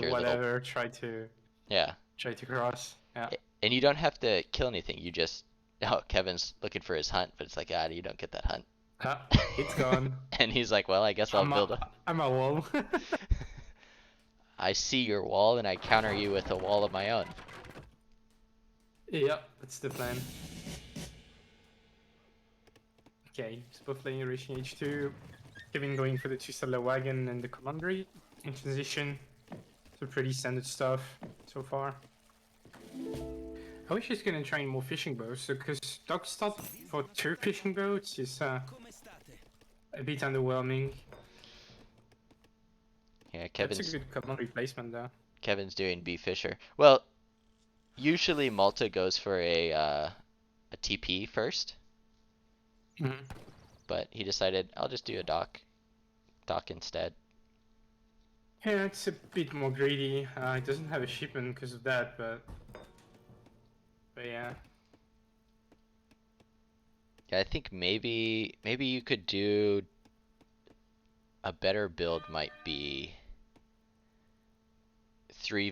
your whatever, little... try to Yeah. Try to cross. Yeah. And you don't have to kill anything. You just oh, Kevin's looking for his hunt, but it's like, ah, you don't get that hunt. Ah, it's gone. And he's like, well, I guess I'll build a. I'm a wall. I see your wall, and I counter you with a wall of my own. Yeah, that's the plan. Okay, so both lane reaching H2. Kevin going for the 2-settler wagon and the commandery in transition. So pretty standard stuff so far. I wish he's gonna train more fishing boats, so because dog stop for 2 fishing boats is a bit underwhelming. Yeah, That's a good command replacement though. Kevin's doing B Fisher. Well, usually Malta goes for a TP first, but he decided I'll just do a dock instead. Yeah, it's a bit more greedy. It doesn't have a shipment because of that, but yeah. Yeah, I think maybe you could do a better build might be 3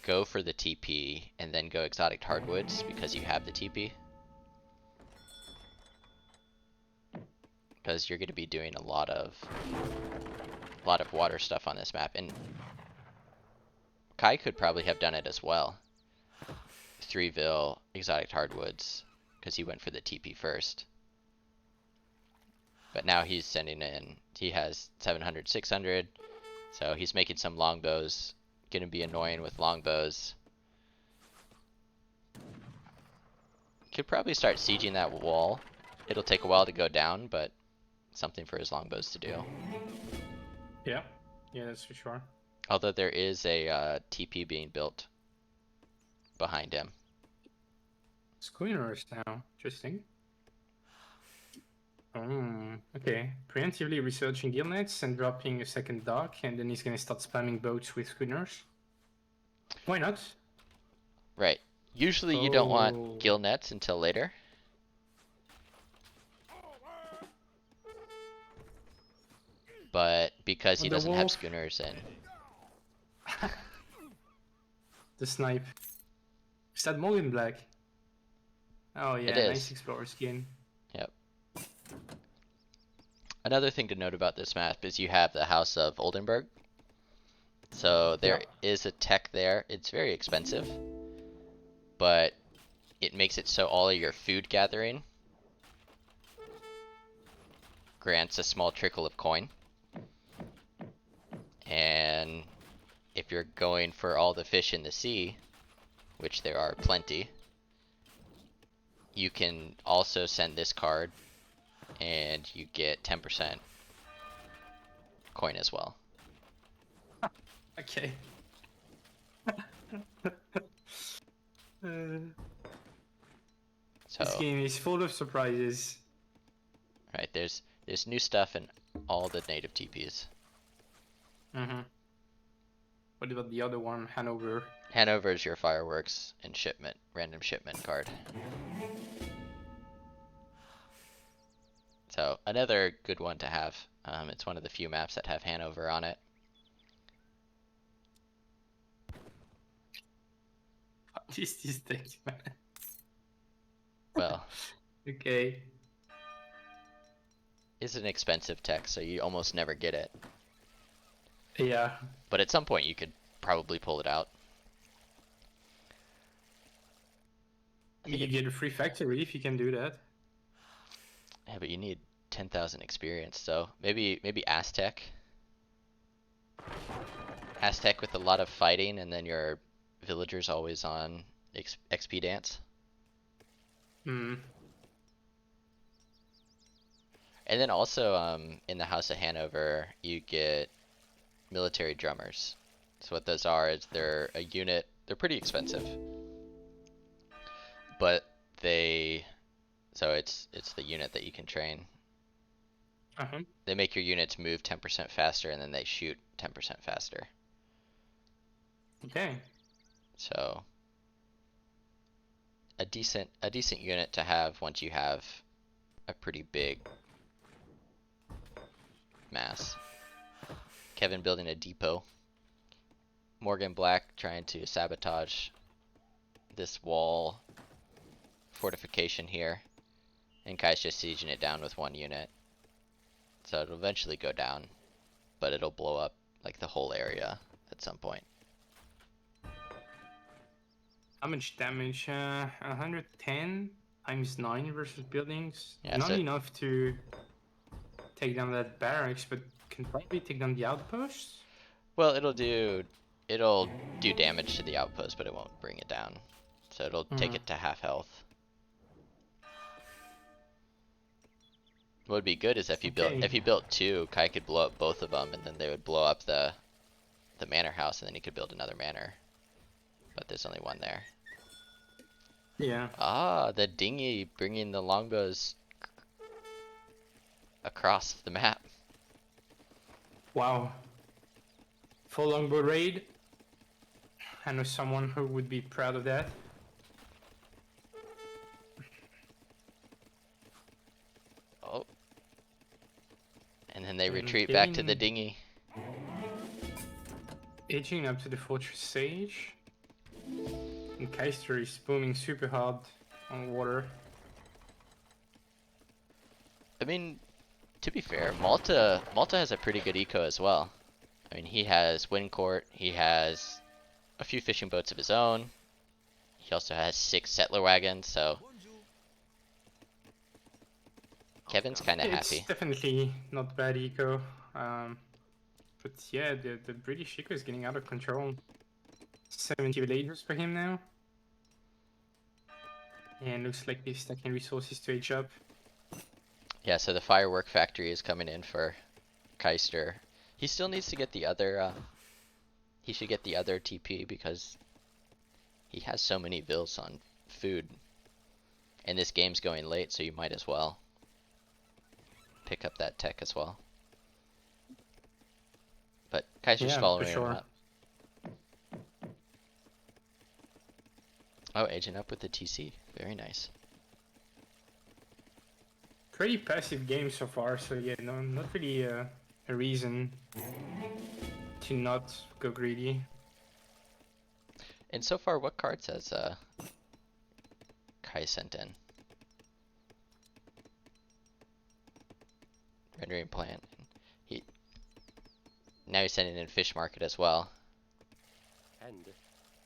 go for the TP, and then go exotic hardwoods because you have the TP. Because you're going to be doing a lot of water stuff on this map, and Kai could probably have done it as well. 3 exotic hardwoods, because he went for the TP first. But now he's sending in, he has 700, 600, so he's making some longbows. Gonna be annoying with longbows. Could probably start sieging that wall. It'll take a while to go down, but something for his longbows to do. Yeah, that's for sure. Although there is a TP being built behind him. Schooners now, interesting. Okay. Preemptively researching gill nets and dropping a second dock, and then he's gonna start spamming boats with schooners. Why not? Right. Usually you don't want gill nets until later. But because he doesn't have schooners and the snipe. Is that Morgan Black? Oh yeah, it is. nice explorer skin. Yep. Another thing to note about this map is you have the House of Oldenburg. So there is a tech there. It's very expensive, but it makes it so all of your food gathering grants a small trickle of coin. And if you're going for all the fish in the sea, which there are plenty, you can also send this card and you get 10% coin as well. Okay. So this game is full of surprises. Right, there's new stuff in all the native TPs. What about the other one, Hanover? Hanover is your fireworks and shipment, random shipment card. So another good one to have. It's one of the few maps that have Hanover on it. What is this thing, man? Well, okay. It's an expensive tech, so you almost never get it. Yeah. But at some point you could probably pull it out. You get a free factory if you can do that. Yeah, but you need 10,000 experience, so maybe Aztec. Aztec with a lot of fighting, and then your villagers always on XP dance. And then also in the House of Hanover you get military drummers. So what those are is they're a unit. They're pretty expensive, but so it's the unit that you can train. They make your units move 10% faster, and then they shoot 10% faster. Okay. So a decent unit to have once you have a pretty big mass. Kevin building a depot. Morgan Black trying to sabotage this wall fortification here, and Kai's just sieging it down with 1 unit. So it'll eventually go down, but it'll blow up like the whole area at some point. How much damage? 110 times 9 versus buildings. Yeah, Not so enough to take down that barracks, but can probably take down the outposts. well, it'll do damage to the outpost, but it won't bring it down. So it'll take it to half health. What would be good is if you built 2, Kai could blow up both of them, and then they would blow up the manor house, and then he could build another manor. But there's only 1 there. Yeah. Ah, the dinghy bringing the longbows across the map. Wow. Full longbow raid. I know someone who would be proud of that. Oh. And then they retreat back to the dinghy. Edging up to the fortress sage. And Kaister is booming super hard on water. I mean, to be fair, Malta has a pretty good eco as well. I mean, he has wind court, he has a few fishing boats of his own. He also has 6 settler wagons, so Kevin's kind of happy. It's definitely not bad eco. But yeah, the British eco is getting out of control. 70 villagers for him now. And looks like he's stacking resources to age up. Yeah, so the firework factory is coming in for Kaister. He still needs to get the other, he should get the other TP because he has so many bills on food. And this game's going late, so you might as well pick up that tech as well. But Kaiser's following him up. Oh, aging up with the TC. Very nice. Pretty passive game so far, so yeah, no, not really a reason to not go greedy. And so far, what cards has Kai sent in? Rendering plant. Now he's sending in fish market as well. And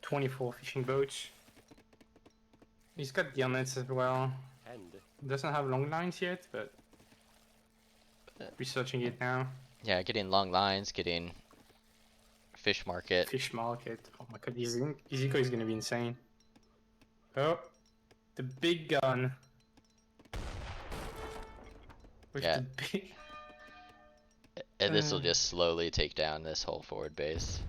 24 fishing boats. He's got the nets as well. and Doesn't have long lines yet, but researching it now. Yeah, getting long lines, getting fish market. Fish market. Oh my god, his eco is gonna be insane. Oh, the big gun. With Yeah. the big... And this will just slowly take down this whole forward base.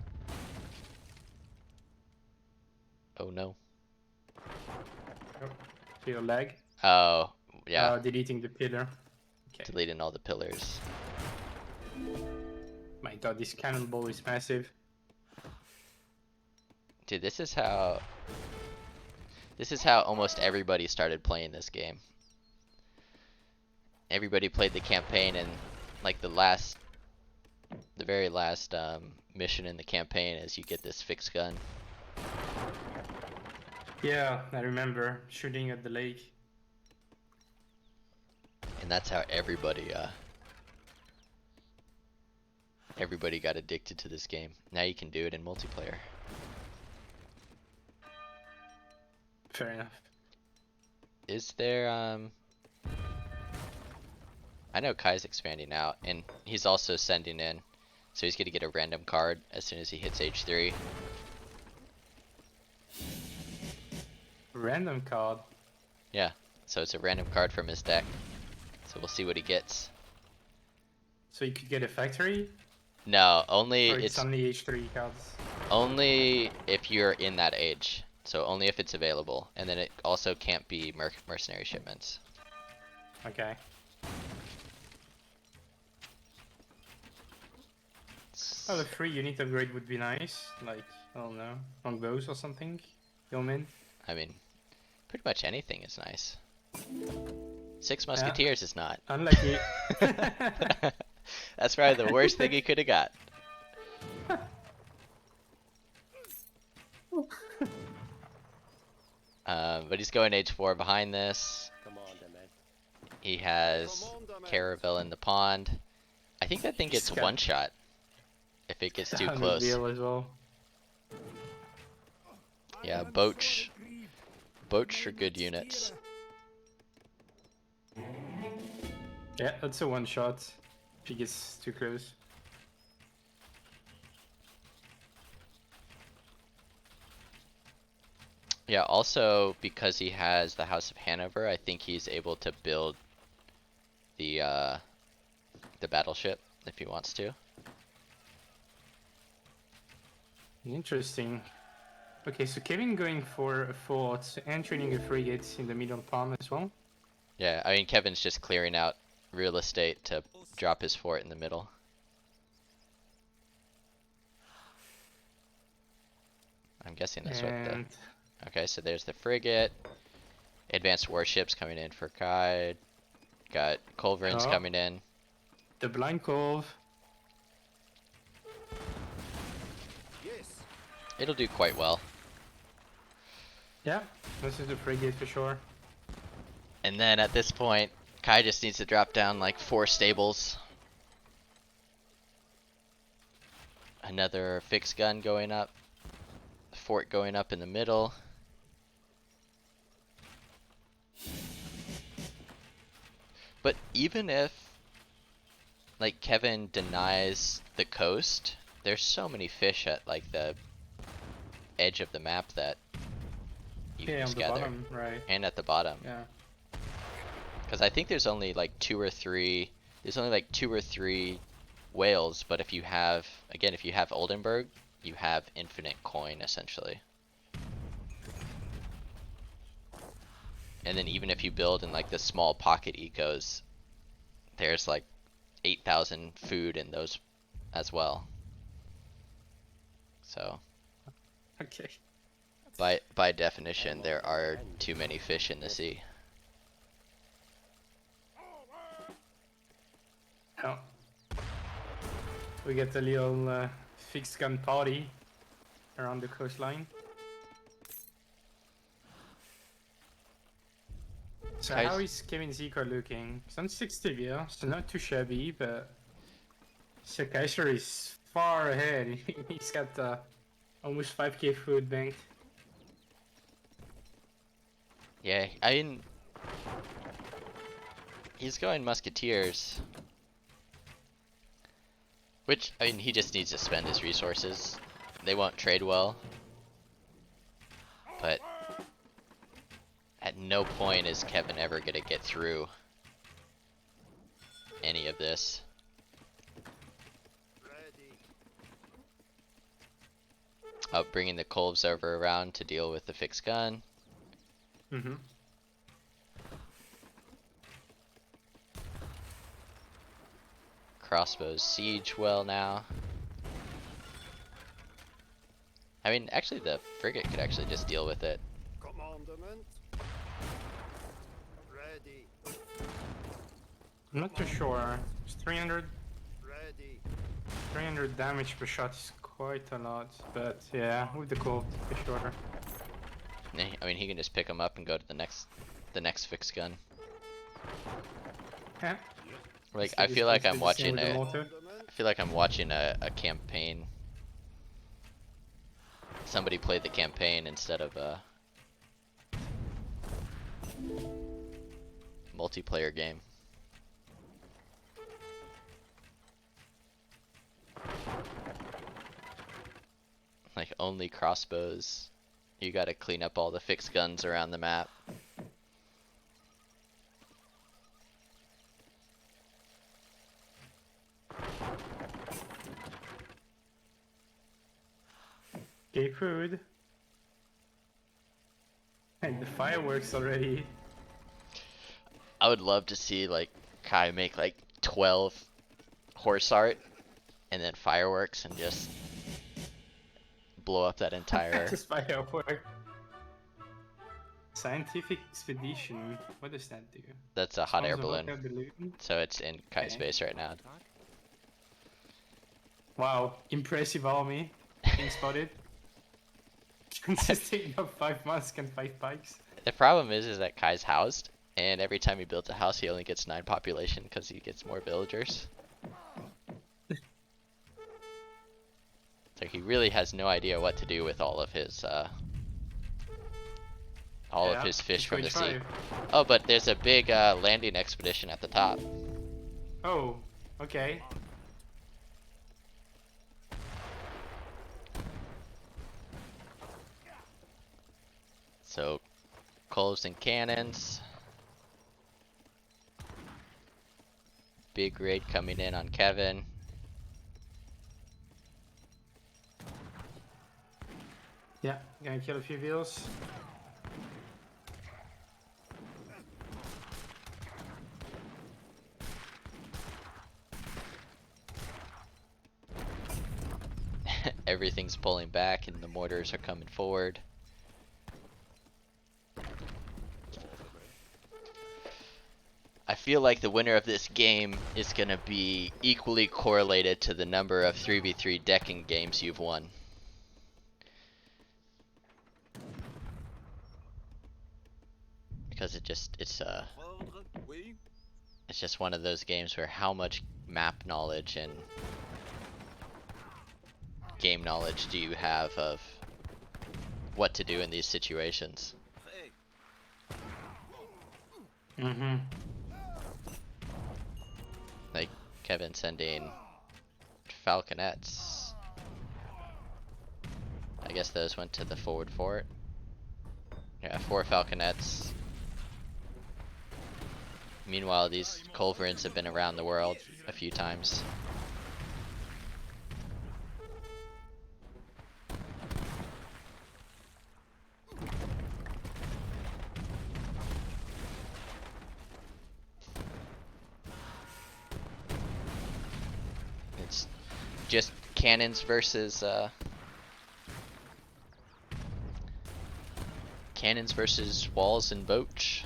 Oh no. Oh, feel lag. Oh, yeah. Deleting the pillar. Okay. Deleting all the pillars. My god, this cannonball is massive. Dude, this is how almost everybody started playing this game. Everybody played the campaign, and like the very last mission in the campaign is you get this fixed gun. Yeah, I remember shooting at the lake. And that's how everybody got addicted to this game. Now you can do it in multiplayer. Fair enough. Is there I know Kai's expanding out, and he's also sending in, so he's gonna get a random card as soon as he hits age 3. Random card. Yeah, so it's a random card from his deck. So we'll see what he gets. So you could get a factory? No, only Or it's only H3 cards? only if you're in that age. So only if it's available, and then it also can't be mercenary shipments. Okay. Oh, the free unit upgrade would be nice. Like, I don't know, longbows or something. Yeoman. I mean, pretty much anything is nice. 6 Musketeers is not. Unlucky. That's probably the worst thing he could have got. But he's going H4 behind this. Commander, man. He has Caravel in the pond. I think that thing gets He's got- one shot if it gets too 100 close. deal as well. Yeah, Boach are good units. Yeah, that's a one shot. If he gets too close. Yeah, also because he has the House of Hanover, I think he's able to build the battleship if he wants to. Interesting. Okay, so Kevin going for a fort and training a frigate in the middle palm as well. Yeah, I mean Kevin's just clearing out real estate to drop his fort in the middle. I'm guessing that's what the... And Okay, so there's the frigate. Advanced warships coming in for Kai. Got culverins Oh. coming in. the blind cove. Yes. It'll do quite well. Yeah, this is the frigate for sure. And then at this point, Kai just needs to drop down like 4 stables. Another fixed gun going up. Fort going up in the middle. But even if like Kevin denies the coast, there's so many fish at like the edge of the map that you can Yeah, on just the gather. bottom, right? And at the bottom. Yeah. Because I think there's only like 2 or 3. There's only like 2 or 3 whales, but if you have, again, if you have Oldenburg, you have infinite coin essentially. And then even if you build in like the small pocket ecos, there's like 8,000 food in those as well. So Okay. by definition, there are too many fish in the sea. Oh. We get a little fixed gun party around the coastline. So Guys- how is Kevin's eco looking? It's on 60 view, so not too shabby, but so Kaiser is far ahead. He's got almost 5k food banked. Yeah, I mean, he's going musketeers. Which, I mean, he just needs to spend his resources. They won't trade well. But at no point is Kevin ever gonna get through any of this. Ready. Oh, bringing the Colves over around to deal with the fixed gun. Mm-hmm. Crossbows siege well now. I mean, actually the frigate could actually just deal with it. Commandment. Ready. I'm not too sure. It's 300 Ready. damage per shot is quite a lot, but yeah, with the cold for sure. I mean, he can just pick them up and go to the next fixed gun. Yeah. Like, So I this feel like place I'm is the same watching with the a, mortar. I feel like I'm watching a campaign. Somebody played the campaign instead of a multiplayer game. Like only crossbows. You gotta clean up all the fixed guns around the map. Okay, food. And the fireworks already. I would love to see like Kai make like 12 horse art and then fireworks and just blow up that entire. Just firework. Scientific expedition. What does that do? That's a hot air Spawns a balloon. hot air balloon. So it's in Kai's Okay. base right now. Wow, impressive army. Being spotted. Consisting of 5 masks and 5 pikes. The problem is that Kai's housed, and every time he builds a house, he only gets 9 population because he gets more villagers. So he really has no idea what to do with all of his fish just from go the sea. H5. Oh, but there's a big landing expedition at the top. Oh, okay. So, Coals and cannons. Big raid coming in on Kevin. Yeah, gonna kill a few veals. Everything's pulling back and the mortars are coming forward. I feel like the winner of this game is gonna be equally correlated to the number of 3v3 decking games you've won. Because it's just one of those games where how much map knowledge and game knowledge do you have of what to do in these situations? Mm-hmm. Like Kevin sending falconets. I guess those went to the forward fort. Yeah, 4 falconets. Meanwhile, these culverins have been around the world a few times. It's just cannons versus walls and boats.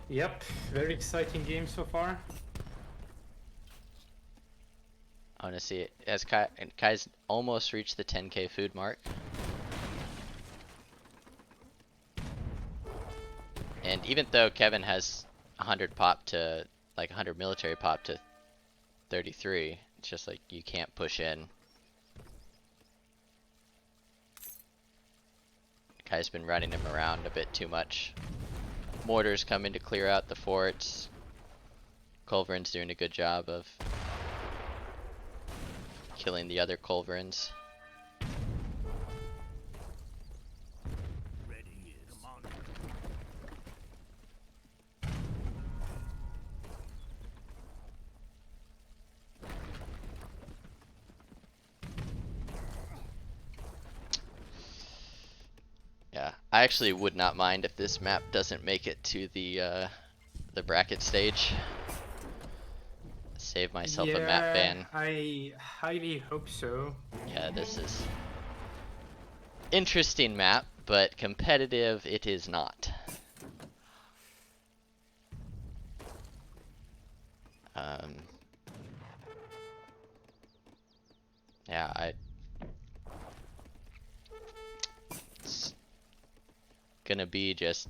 Yep, very exciting game so far. I want to see it as Kai's almost reached the 10k food mark. And even though Kevin has 100 pop to, like 100 military pop to 33, it's just like you can't push in. Kai's been running him around a bit too much. Mortars coming to clear out the forts. Culverin's doing a good job of killing the other culverins. Yeah, I actually would not mind if this map doesn't make it to the bracket stage. Save myself a map ban. I highly hope so. Yeah, this is interesting map, but competitive it is not. Yeah, it's gonna be just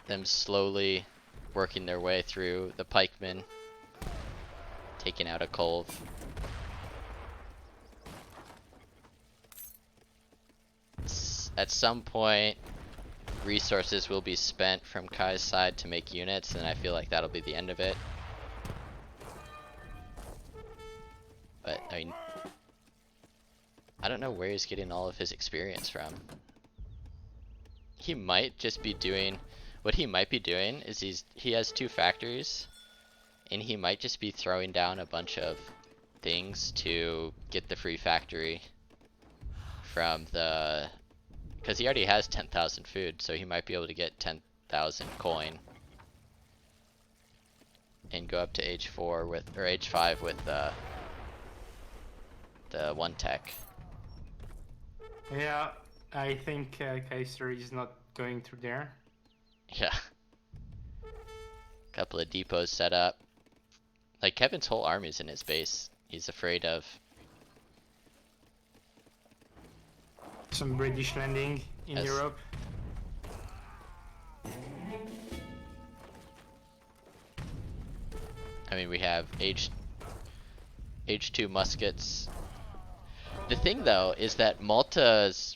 them slowly working their way through the pikemen, taking out a culve. At some point, resources will be spent from Kai's side to make units, and I feel like that'll be the end of it. But, I mean, I don't know where he's getting all of his experience from. He might just be doing, what he might be doing is he has 2 factories, and he might just be throwing down a bunch of things to get the free factory from the, because he already has 10,000 food, so he might be able to get 10,000 coin and go up to H4 with, or H5 with the 1 tech. Yeah, I think Kaister is not going through there. Yeah. Couple of depots set up. Like Kevin's whole army's in his base. He's afraid of Some British landing in As- Europe. I mean, we have H2 muskets. The thing though is that Malta's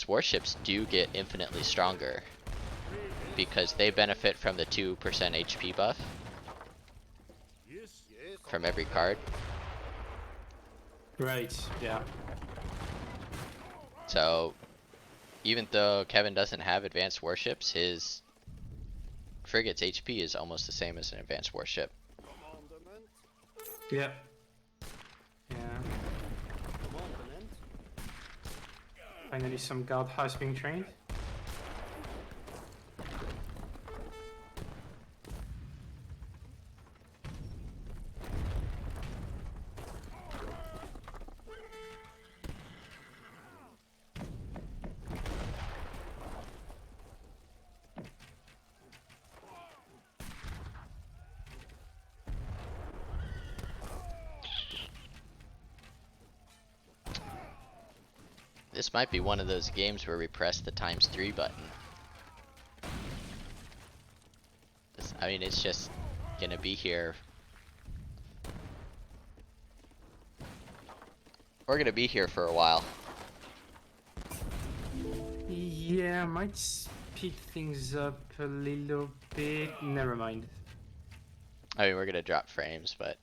warships do get infinitely stronger because they benefit from the 2% HP buff Yes. from every card. Right, yeah. So even though Kevin doesn't have advanced warships, his frigate's HP is almost the same as an advanced warship. Commandment. Yeah. Yeah. Commandment. Finally some guardhouse being trained. This might be one of those games where we press the ×3 button. I mean, it's just gonna be here. We're gonna be here for a while. Yeah, might speed things up a little bit. Never mind. I mean, we're gonna drop frames, but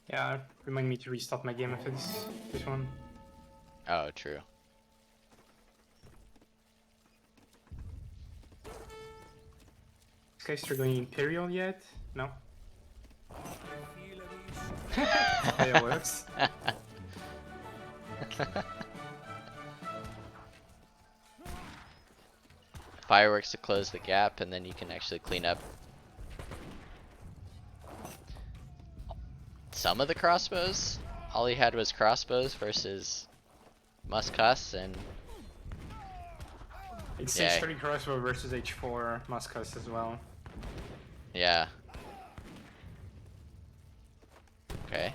Yeah, remind me to restart my game after this one. oh, true. Is Kaister going Imperial yet? No. Fireworks. Fireworks to close the gap, and then you can actually clean up some of the crossbows. All he had was crossbows versus Muskas, and It's Yeah. H3 crossbow versus H4 Muscus as well. yeah. Okay.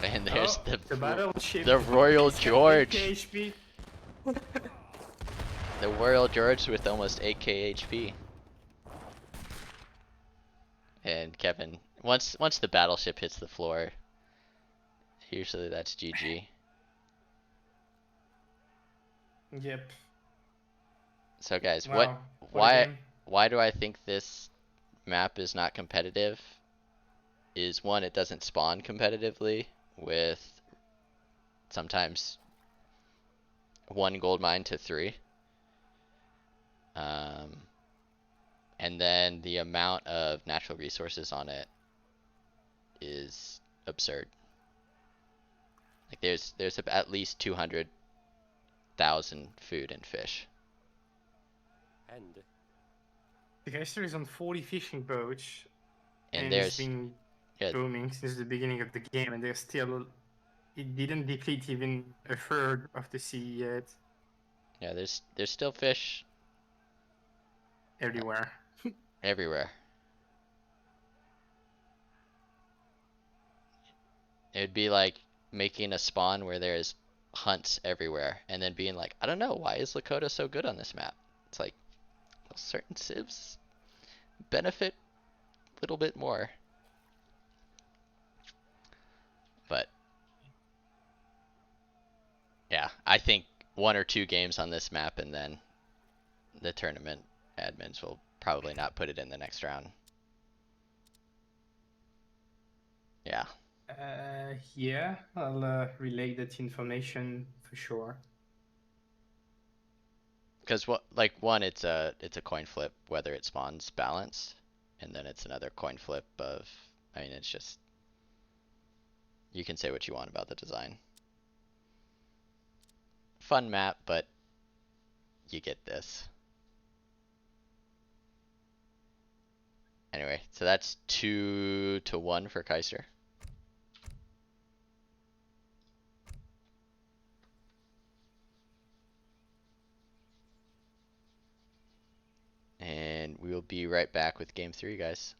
And there's Oh, the battleship. the Royal It's got George. 8k HP. The Royal George with almost 8k HP. And Kevin, once the battleship hits the floor, usually that's GG. Yep. So guys, Wow. What a why game. why do I think this map is not competitive? Is one, it doesn't spawn competitively with sometimes 1 gold mine to 3. And then the amount of natural resources on it is absurd. Like there's at least 200,000 food and fish. And The Kaister is on 40 fishing boats, And and it's there's been yeah, booming since the beginning of the game, and there's still. It didn't deplete even a third of the sea yet. yeah, there's still fish Everywhere. everywhere. It'd be like making a spawn where there's hunts everywhere, and then being like, I don't know, why is Lakota so good on this map? It's like, well, certain civs benefit a little bit more. But yeah, I think 1 or 2 games on this map, and then the tournament admins will probably not put it in the next round. Yeah. Yeah, I'll relay that information for sure. Because what, like, one, it's a coin flip whether it spawns balanced, and then it's another coin flip of, I mean, it's just, you can say what you want about the design. Fun map, but you get this. Anyway, so that's 2-1 for Kaister. be right back with game 3, guys.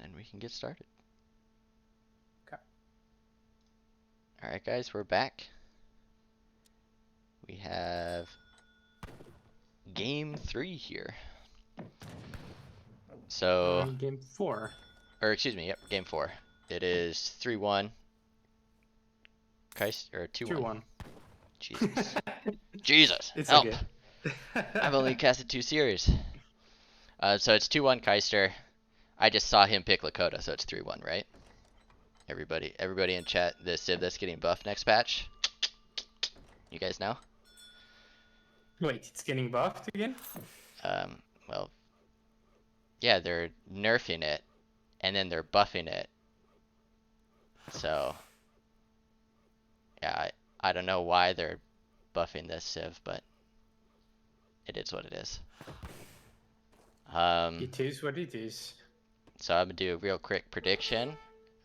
then we can get started. Okay. Alright guys, we're back. We have game 3 here. So, Game 4. or excuse me, yep, game 4. It is 3-1. Kaister, or 2-1. 2-1. Jesus. Jesus, It's help! okay. I've only casted 2 series. So it's 2-1 Kaister. I just saw him pick Lakota, so it's 3-1, right? Everybody in chat, the Civ that's getting buffed next patch. You guys know? Wait, it's getting buffed again? Well, yeah, they're nerfing it, and then they're buffing it. So, yeah, I don't know why they're buffing this Civ, but it is what it is. It is what it is. So I'm gonna do a real quick prediction.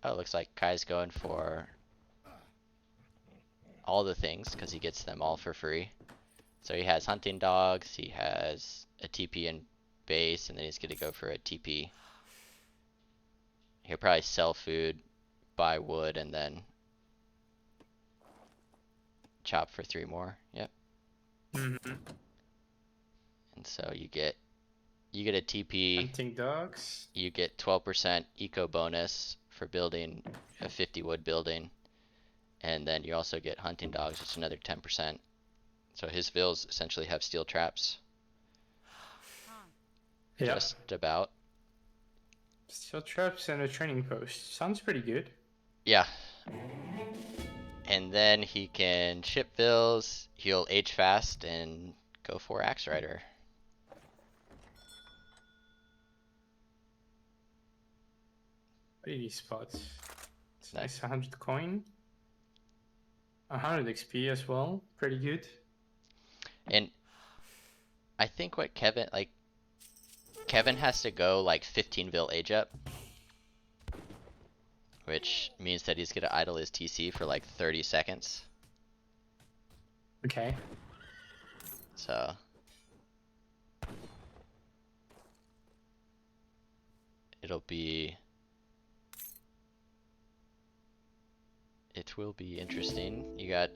Oh, it looks like Kai's going for all the things because he gets them all for free. So he has hunting dogs, he has a TP in base, and then he's gonna go for a TP. He'll probably sell food, buy wood, and then chop for 3 more. Yep. Mm-hmm. And so you get a TP. Hunting dogs. You get 12% eco bonus for building a 50 wood building, and then you also get hunting dogs, which is another 10%. So his vills essentially have steel traps. Yeah. Just about. Steel traps and a training post. Sounds pretty good. Yeah. And then he can ship vills, he'll age fast, and go for Axe Rider. What are these spots? It's Nice. nice 100 coin. 100 XP as well. Pretty good. And I think what Kevin has to go like 15 vil age up, which means that he's gonna idle his TC for like 30 seconds. Okay. So it will be interesting. You got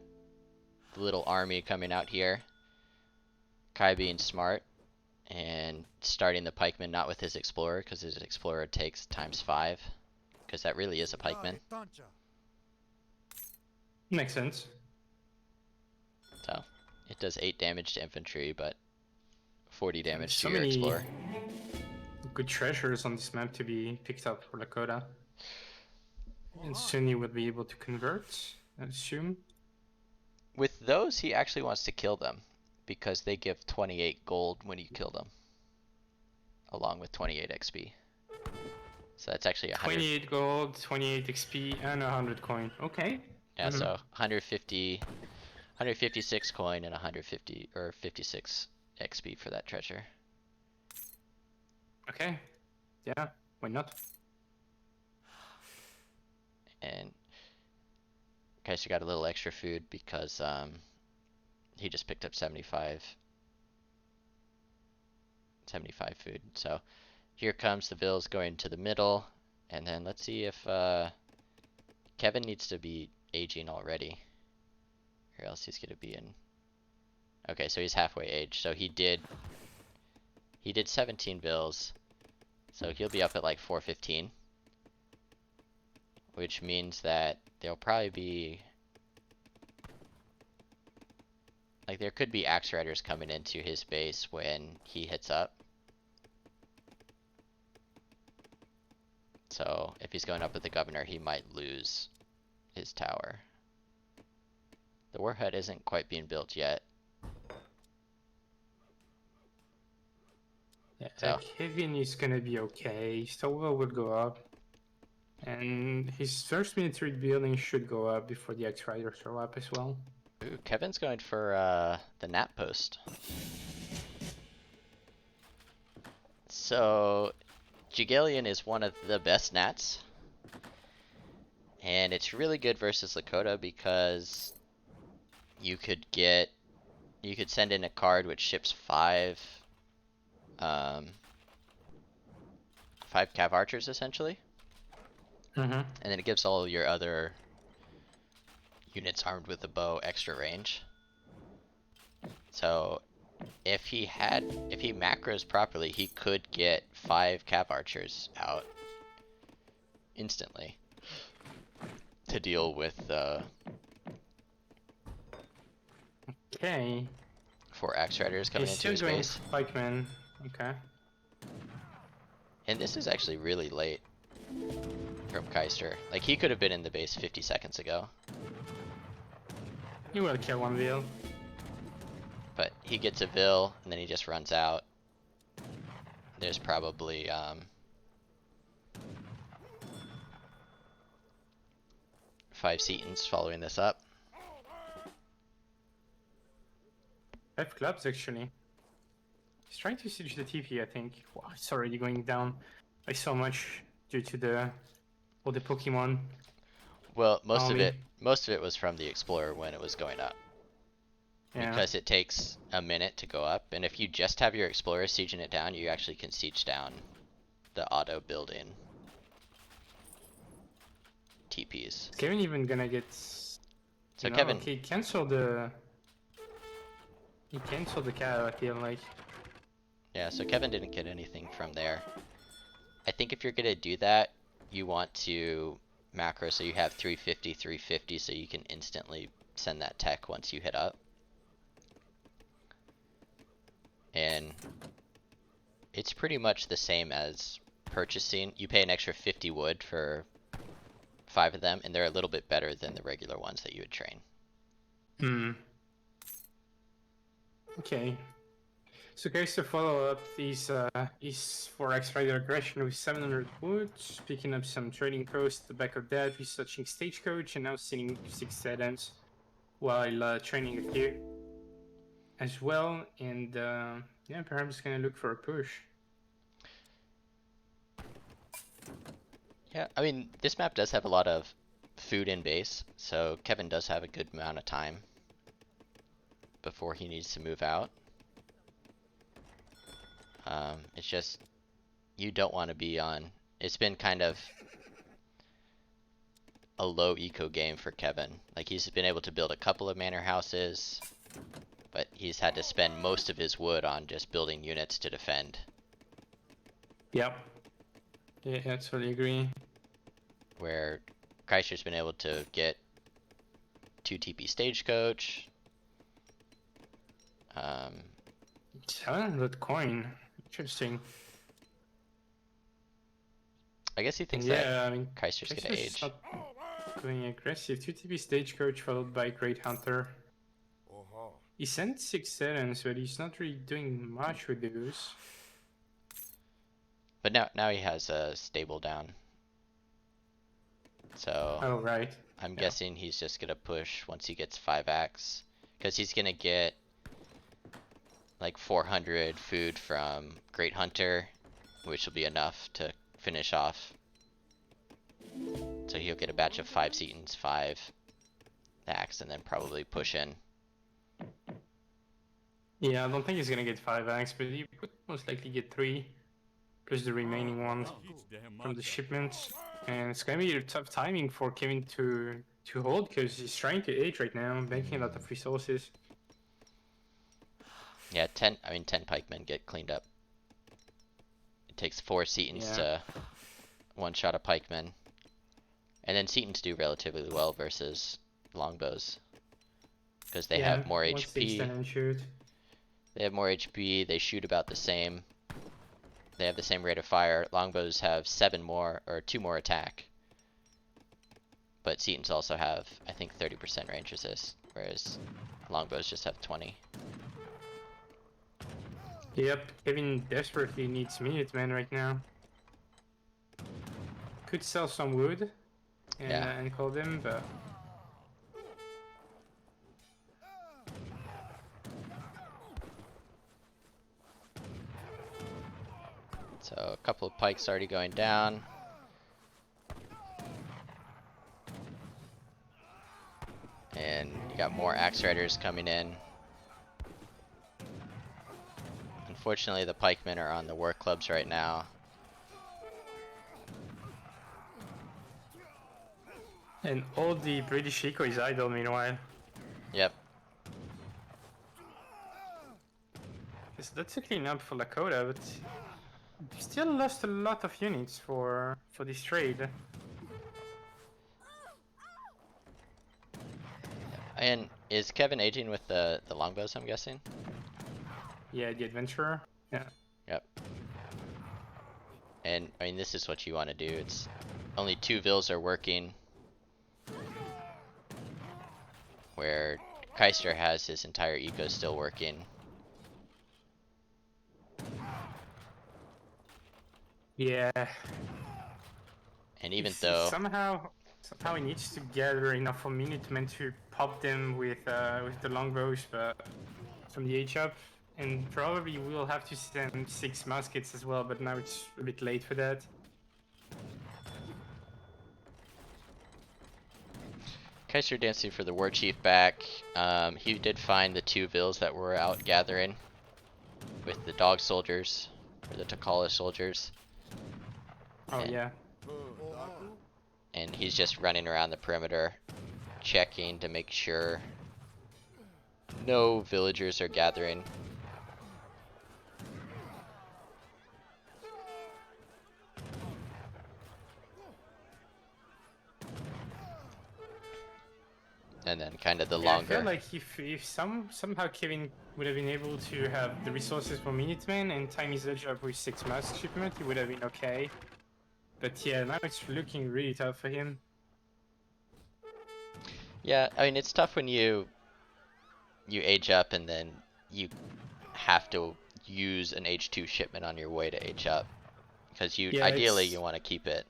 the little army coming out here. Kai being smart and starting the pikeman not with his explorer, because his explorer takes ×5, because that really is a pikeman. Makes sense. So it does 8 damage to infantry, but 40 damage So to your many explorer. good treasures on this map to be picked up for Lakota. And soon you will be able to convert, I assume. With those, he actually wants to kill them, because they give 28 gold when you kill them, along with 28 XP. So that's actually 100. 28 gold, 28 XP, and 100 coin. Okay. Yeah, so 156 coin and 150 or 56 XP for that treasure. Okay. Yeah, why not? And Kaiser got a little extra food because he just picked up 75 food. So here comes the vills going to the middle, and then let's see if Kevin needs to be aging already, or else he's gonna be in. Okay, so he's halfway aged. So he did 17 vills, so he'll be up at like 415, which means that there'll probably be like there could be Axe Riders coming into his base when he hits up. So if he's going up with the governor, he might lose his tower. The warhead isn't quite being built yet. Yeah, So. Kevin is gonna be okay. Stowell will go up. And his first military building should go up before the X-Riders show up as well. Ooh, Kevin's going for the nap post. So Jigalian is one of the best nats, and it's really good versus Lakota because you could send in a card which ships 5 cav archers essentially, Mm-hmm. and then it gives all your other units armed with a bow extra range. So if he macros properly, he could get 5 cav archers out instantly to deal with Okay. 4 axe riders coming He's into still his going base. pikemen. Okay. And this is actually really late from Kaister. Like, he could have been in the base 50 seconds ago. He will kill one wheel. But he gets a Vil, and then he just runs out. There's probably 5 Setons following this up. 5 clubs actually. He's trying to siege the TP, I think. Wow, it's already going down by so much due to all the Pokemon. Well, most Army. of it was from the Explorer when it was going up. Yeah. Because it takes a minute to go up, and if you just have your Explorer sieging it down, you actually can siege down the auto building TPs. Is Kevin even gonna get... So no, Kevin, okay, he canceled the cow, I feel like. yeah, so Kevin didn't get anything from there. I think if you're gonna do that, you want to macro so you have 350, 350, so you can instantly send that tech once you hit up. And it's pretty much the same as purchasing. You pay an extra 50 wood for 5 of them, and they're a little bit better than the regular ones that you would train. Hmm. Okay. So guys, to follow up these 4x rider aggression with 700 wood, picking up some trading cost. The back of that, researching stagecoach, and now sitting 6 settings while training a few as well. And yeah, perhaps gonna look for a push. Yeah, I mean, this map does have a lot of food in base, so Kevin does have a good amount of time before he needs to move out. It's just, you don't want to be on... It's been kind of a low eco game for Kevin. Like, he's been able to build a couple of manor houses, but he's had to spend most of his wood on just building units to defend. Yep. Yeah, I totally agree. Where Kaiser's been able to get 2 TP stagecoach. 700 coin. Interesting. I guess he thinks Yeah, that I mean, Kaiser's gonna Kaiser's age. not going aggressive. 2 TP stagecoach followed by Great Hunter. Oho. He sent 6 settings, but he's not really doing much with those. But now he has a stable down. So Oh, right. I'm yeah. guessing he's just gonna push once he gets 5 axe. Because he's gonna get like 400 food from Great Hunter, which will be enough to finish off. So he'll get a batch of 5 Setons, 5 axe, and then probably push in. Yeah, I don't think he's gonna get 5 axe, but he would most likely get 3, plus the remaining ones from the shipments. And it's gonna be a tough timing for Kevin to hold, because he's trying to age right now, banking a lot of resources. Yeah, 10 pikemen get cleaned up. It takes 4 Setons to one-shot a pikeman. And then Setons do relatively well versus longbows. Because they have more HP. They have more HP, they shoot about the same. They have the same rate of fire. Longbows have 7 more, or 2 more attack. But Setons also have, I think, 30% range resist, whereas longbows just have 20. Yep, Kevin desperately needs Minutemen right now. Could sell some wood and call them, but... So a couple of pikes already going down. And you got more axe riders coming in. Unfortunately, the pikemen are on the work clubs right now. And all the British eco is idle meanwhile. Yep. So that's a clean up for Lakota, but still lost a lot of units for this trade. And is Kevin aging with the longbows, I'm guessing? Yeah, the adventurer. Yeah. Yep. And I mean, this is what you want to do. It's only 2 vills are working, where Kaister has his entire eco still working. Yeah. And even If though, somehow he needs to gather enough for Minutemen to pop them with the longbows, but from the H up, and probably we'll have to send 6 muskets as well. But now it's a bit late for that. Kaiser dancing for the war chief back, he did find the 2 vills that were out gathering with the dog soldiers, or the Takala soldiers. Oh And- yeah. And he's just running around the perimeter, checking to make sure no villagers are gathering. And then kind of the Yeah, I longer. feel like if somehow Kevin would have been able to have the resources for Minutemen and time his edge up with 6 mask shipment, it would have been okay. But yeah, now it's looking really tough for him. Yeah, I mean, it's tough when you age up and then you have to use an H2 shipment on your way to age up, because Yeah, ideally it's- you want to keep it.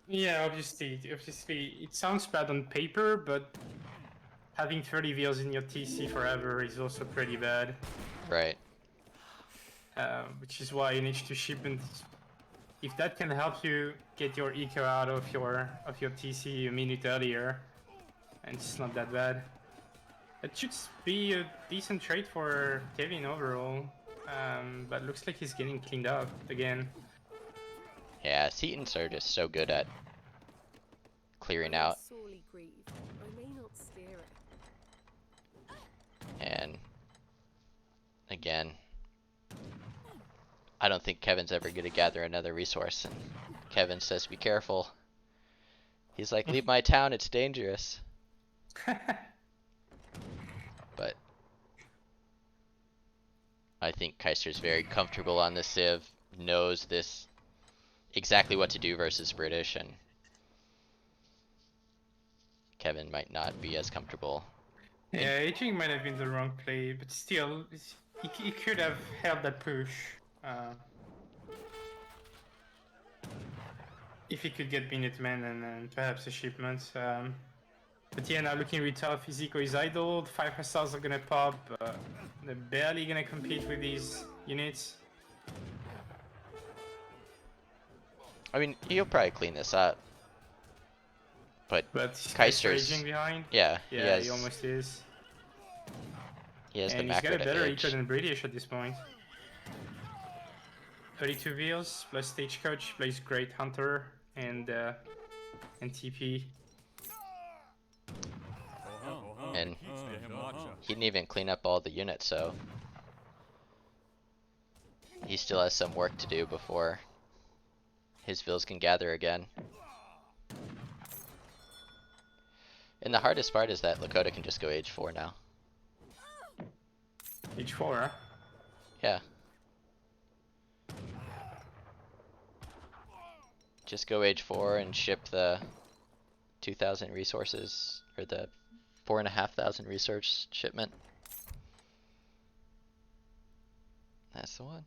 Yeah, obviously, it sounds bad on paper, but having 30 wheels in your TC forever is also pretty bad. Right. Which is why an H2 shipment, if that can help you get your eco out of your TC a minute earlier, and it's not that bad. It should be a decent trade for Kevin overall, but looks like he's getting cleaned up again. Yeah, Setons are just so good at clearing out, Sorely grieved. I may not steer it. and again, I don't think Kevin's ever going to gather another resource, and Kevin says be careful. He's like, leave my town, it's dangerous. But I think Keister's very comfortable on this civ, knows this exactly what to do versus British, and Kevin might not be as comfortable. Yeah, aging might have been the wrong play, but still, he could have held that push. If he could get Minutemen and perhaps a shipment. But yeah, now looking really tough. His eco is idled, 5 stars are gonna pop. They're barely gonna compete with these units. I mean, he'll probably clean this up. But Kaister's aging behind. yeah, Yeah, he almost is. he has the And he's got macro a to better age. eco than British at this point. 32 wheels plus stagecoach plays great hunter and TP. And he didn't even clean up all the units, so he still has some work to do before his vills can gather again. And the hardest part is that Lakota can just go age 4 now. H4, huh? Yeah. Just go age 4 and ship the 2,000 resources, or the 4,500 resource shipment. That's the one.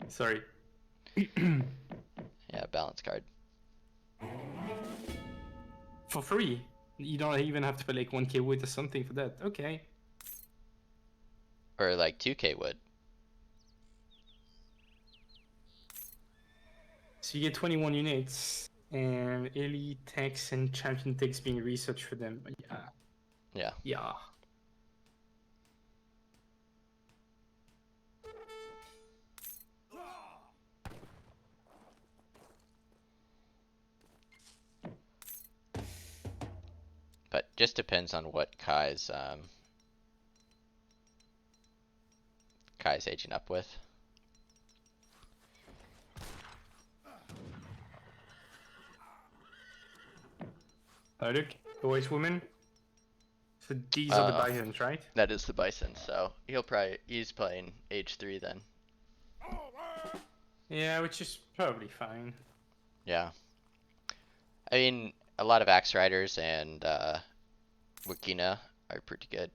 Sorry. Yeah, balance card. For free. You don't even have to pay like 1k wood or something for that. Okay. Or like 2k wood. So you get 21 units and elite tanks and champion tanks being researched for them. Yeah. Yeah. Yeah. But just depends on what Kai's aging up with. Oh look, boys, women. So these are the bisons, right? That is the bison, so he's playing age 3 then. Yeah, which is probably fine. Yeah. I mean, a lot of Axe Riders and Wakina are pretty good.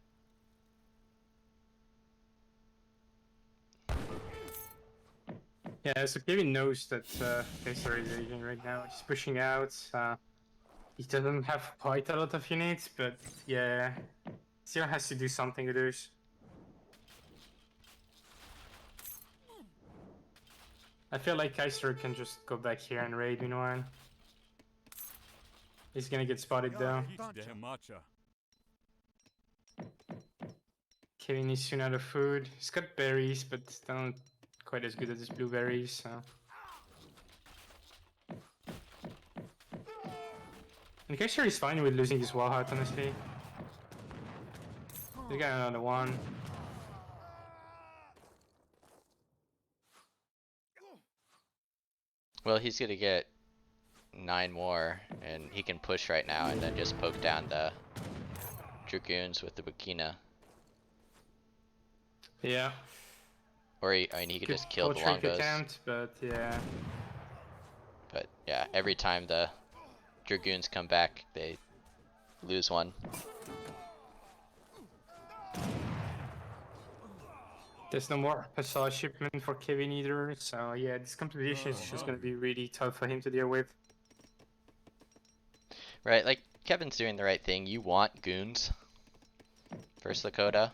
Yeah, so Kevin knows that Kaiser is aging right now. He's pushing out. He doesn't have quite a lot of units, but yeah, still has to do something with those. I feel like Kaiser can just go back here and raid meanwhile. He's gonna get spotted though. Kevin is soon out of food. He's got berries, but they're not quite as good as his blueberries, so. And Kaiser is fine with losing his wall hut, honestly. They got another one. Well, he's gonna get 9 more, and he can push right now and then just poke down the Dragoons with the Wakina. Yeah. Or I mean, he could Good just kill the trick longbows. attempt, but yeah. But yeah, every time the Dragoons come back, they lose one. There's no more Passage shipment for Kevin either, so yeah, this competition is just gonna be really tough for him to deal with. Right, like Kevin's doing the right thing. You want goons versus Lakota.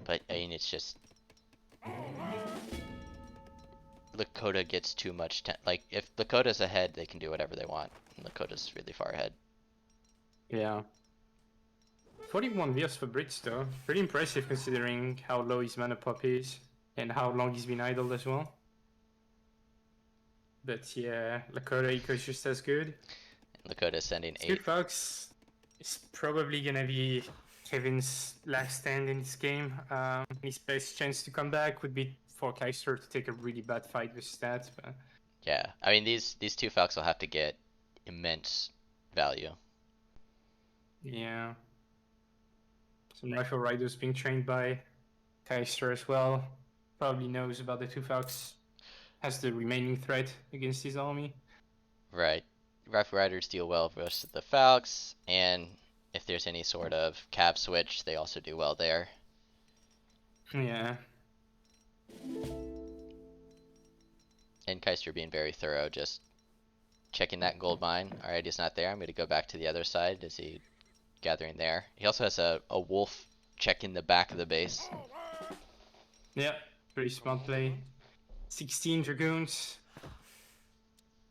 But I mean, it's just Lakota gets too much like if Lakota's ahead, they can do whatever they want. And Lakota's really far ahead. Yeah. 41 years for Brits though. Pretty impressive considering how low his mana pop is and how long he's been idle as well. But yeah, Lakota eco is just as good. Lakota's sending 8. Two Fox is probably gonna be Kevin's last stand in this game. His best chance to come back would be for Kaister to take a really bad fight with stats. But Yeah, I mean these 2 Falcons will have to get immense value. yeah. Some rifle riders being trained by Kaister as well. Probably knows about the two Falcons. Has the remaining threat against his army. Right. Rifle Riders deal well versus the Falcons, and if there's any sort of cab switch, they also do well there. Yeah. And Keister being very thorough, just checking that gold mine. Alright, he's not there. I'm going to go back to the other side. Is he gathering there? He also has a wolf checking the back of the base. Yeah, pretty smart play. 16 Dragoons.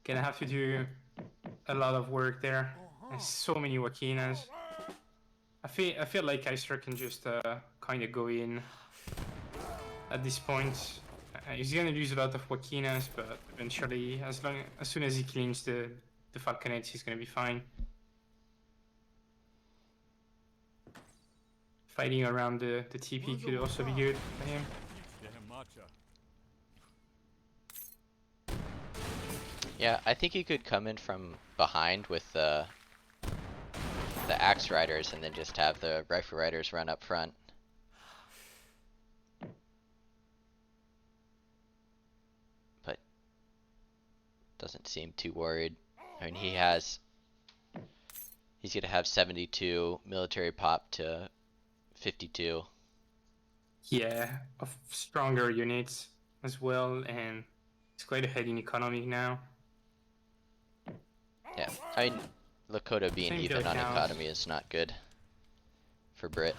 Gonna have to do a lot of work there. There's so many Wakinas. I feel like Kaister can just kind of go in at this point. He's gonna lose a lot of Wakinas, but eventually, as soon as he cleans the Falconettes, he's gonna be fine. Fighting around the TP could also be good for him. Yeah, I think he could come in from behind with the Axe Riders and then just have the Rifle Riders run up front. But doesn't seem too worried. I mean, he's gonna have 72 military pop to 52. Yeah, of stronger units as well, and it's quite ahead in economy now. Yeah, I mean, Lakota being Same even kill on count. economy is not good for Brit.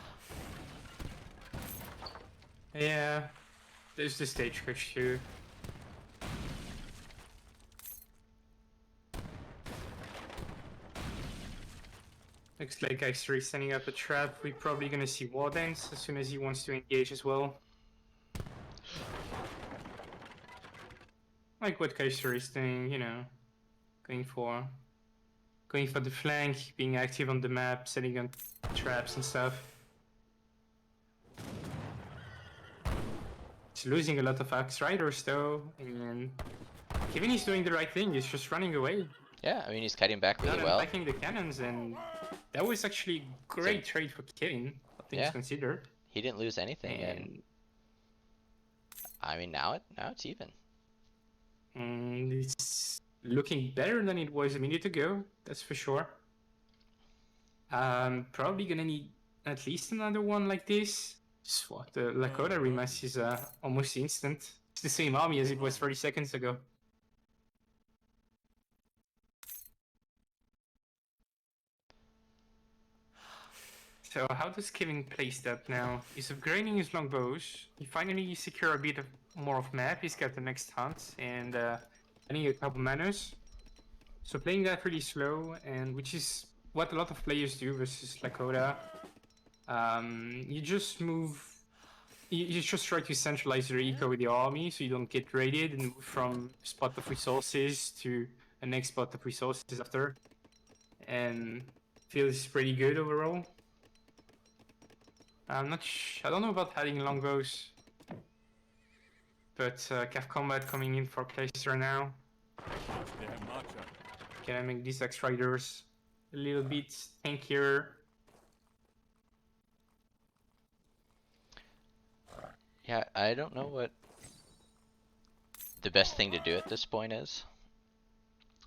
Yeah, there's the stagecoach too. Looks like Kaister is setting up a trap. We're probably gonna see War Dance as soon as he wants to engage as well. Like what Kaister is doing, you know, going going for the flank, being active on the map, setting up traps and stuff. It's losing a lot of Axe Riders though, and Kevin is doing the right thing, he's just running away. Yeah, I mean, he's cutting back really Not well. attacking the cannons, and that was actually a great trade for Kevin, all things Yeah. considered. He didn't lose anything, and And I mean, now it's even. it's looking better than it was a minute ago, that's for sure. Probably gonna need at least another one like this. What, the Lakota remass is almost instant. It's the same army as it was 30 seconds ago. So how does Kevin place that now? He's upgrading his longbows. He finally secure a bit of more of map. He's got the next hunt and adding a couple manus. So playing that pretty slow, and which is what a lot of players do versus Lakota. You just move. You just try to centralize your eco with your army, so you don't get raided, and move from spot of resources to a next spot of resources after. And feels pretty good overall. I don't know about adding longbows, but Cav Combat coming in for Kaister now. Can I make these Axe Riders a little bit tankier? Yeah, I don't know what the best thing to do at this point is.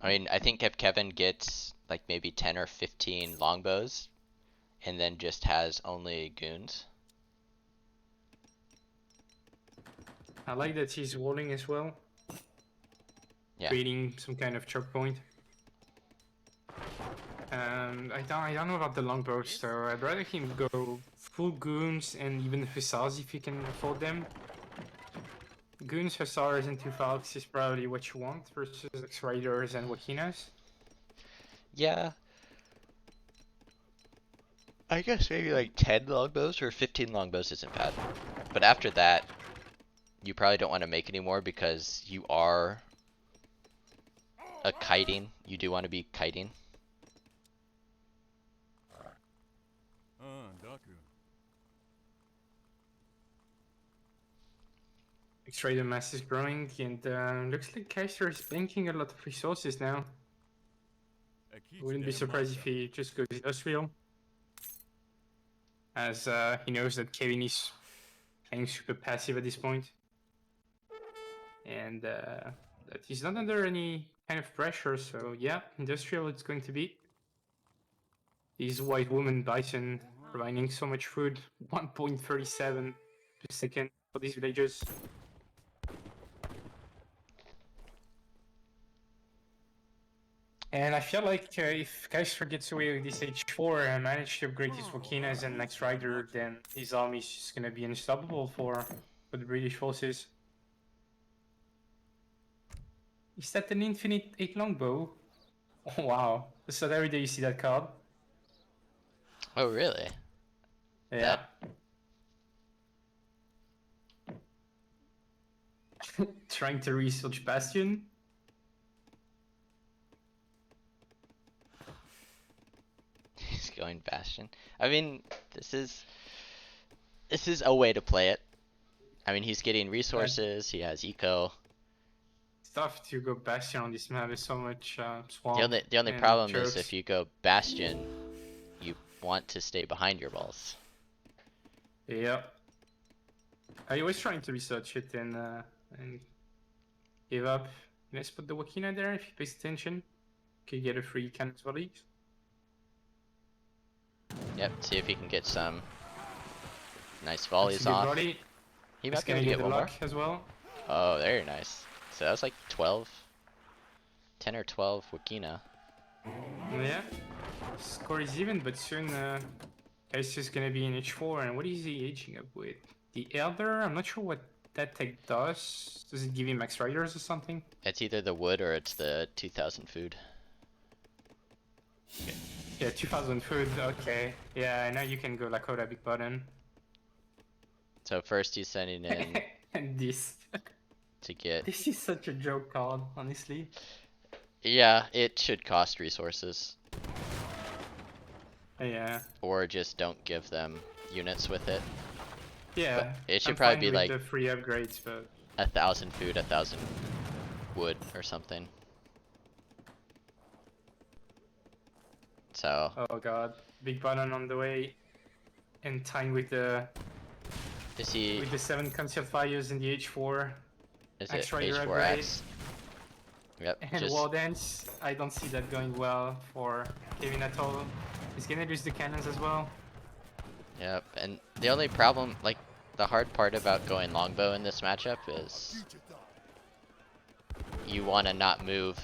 I mean, I think if Kevin gets like maybe 10 or 15 longbows, and then just has only goons. I like that he's walling as well. Yeah. Creating some kind of choke point. I don't know about the longbows, so I'd rather him go full goons and even hussars if he can afford them. Goons, hussars, and 2 falcons is probably what you want versus Axe Riders and Wakinas. Yeah. I guess maybe like 10 longbows or 15 longbows isn't bad. But after that, you probably don't want to make any more because you are a kiting. You do want to be kiting. Axe Rider mass is growing, and looks like Kaiser is banking a lot of resources now. Wouldn't be surprised if he just goes industrial. As he knows that Kevin is playing super passive at this point. And that he's not under any kind of pressure, so yeah, industrial it's going to be. These white woman bison providing so much food, 1.37 per second for these villagers. And I feel like if Kaiser gets away with this H4 and manages to upgrade his Wakinas and Axe Rider, then his army is just gonna be unstoppable for the British forces. Is that an infinite 8 longbow? Oh, wow. It's not every day you see that card. Oh, really? Yeah. Trying to research Bastion. He's going Bastion. I mean, this is a way to play it. I mean, he's getting resources, he has eco. It's tough to go Bastion on this map, there's so much swamp. The only and problem jerks. is if you go Bastion, you want to stay behind your walls. Yeah. I was trying to research it and give up. Let's put the Wakina there if he pays attention. Could get a free cannons volley. Yep, see if he can get some nice That's volleys a good off. volley. He He's might be gonna able to get get the one more. luck as well. Oh, very nice. So that was like 12. 10 or 12 Wakina. Yeah. Score is even, but soon Kaiser's gonna be in H4. And what is he aging up with? The Elder? I'm not sure what that tech does. Does it give him Axe Riders or something? It's either the wood or it's the 2000 food. Yeah, 2000 food, okay. Yeah, now you can go Lakota big button. So first he's sending in And this. to get... This is such a joke card, honestly. Yeah, it should cost resources. Yeah. or just don't give them units with it. But Yeah. it should I'm probably fine be with like the free upgrades, but 1,000 food, 1,000 wood, or something. So oh god, big button on the way, and tying with the is he? 7 concealed fires in the H4 Is it Axe Rider upgrade. H4X? Yep. And wall dance, I don't see that going well for Kevin at all. He's gonna lose the cannons as well. Yep. And the only problem, like the hard part about going longbow in this matchup is you want to not move,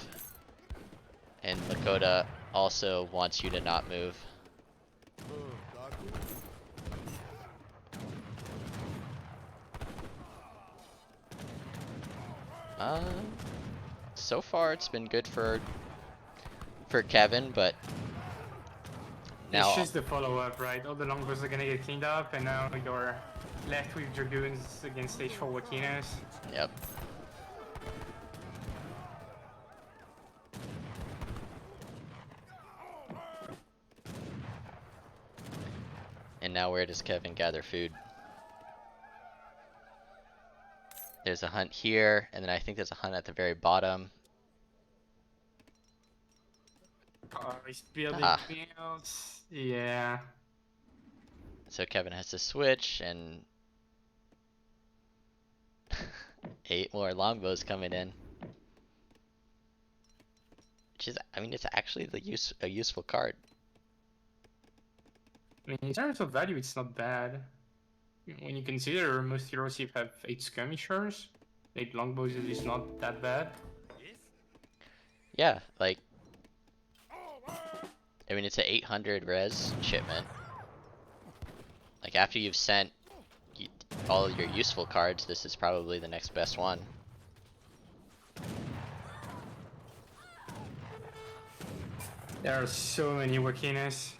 and Lakota also wants you to not move. So far it's been good for Kevin, but It's now just the follow-up, right? All the longbows are gonna get cleaned up, and now you're left with Dragoons against stage 4 Wakinas. yep. And now where does Kevin gather food? There's a hunt here, and then I think there's a hunt at the very bottom. He's building Ah. fields. Yeah. So Kevin has to switch, and 8 more longbows coming in. Which is, I mean, it's actually a useful card. I mean, in terms of value, it's not bad. When you consider most heroes have 8 skirmishers, 8 longbows is not that bad. Yeah, like, I mean, it's an 800 res shipment. Like, after you've sent all your useful cards, this is probably the next best one. There are so many Wakinas.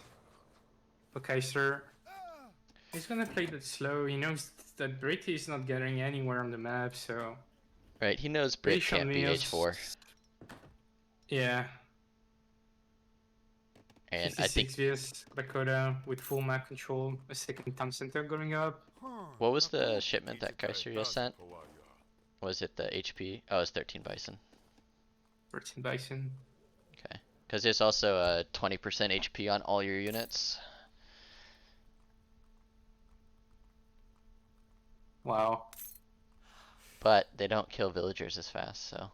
For Kaister, he's gonna play that slow. He knows that Brit is not getting anywhere on the map, so. Right, he knows Brit can't beat H4. Yeah. And I think, 56 vs Lakota with full map control, a second town center going up. what was the shipment that Kaiser just sent? Was it the HP? Oh, it's 13 Bison. 13 Bison. Okay. Because there's also a 20% HP on all your units. Wow. But they don't kill villagers as fast, so.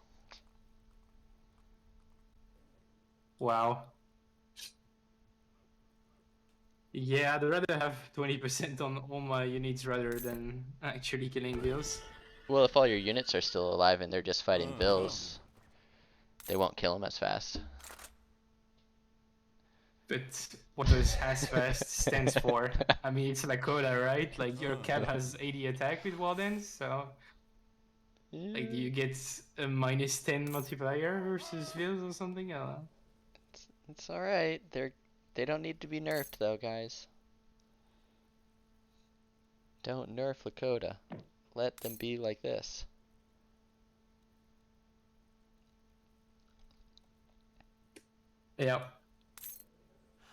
Wow. Yeah, I'd rather have 20% on all my units rather than actually killing bills. Well, if all your units are still alive and they're just fighting bills, they won't kill them as fast. But what does as fast stands for? I mean, it's Lakota, right? Like, your cap has 80 attack with Wardens, so. Like, do you get a -10 multiplier versus Vils or something? I don't know. It's alright. They don't need to be nerfed though, guys. Don't nerf Lakota. Let them be like this. Yeah.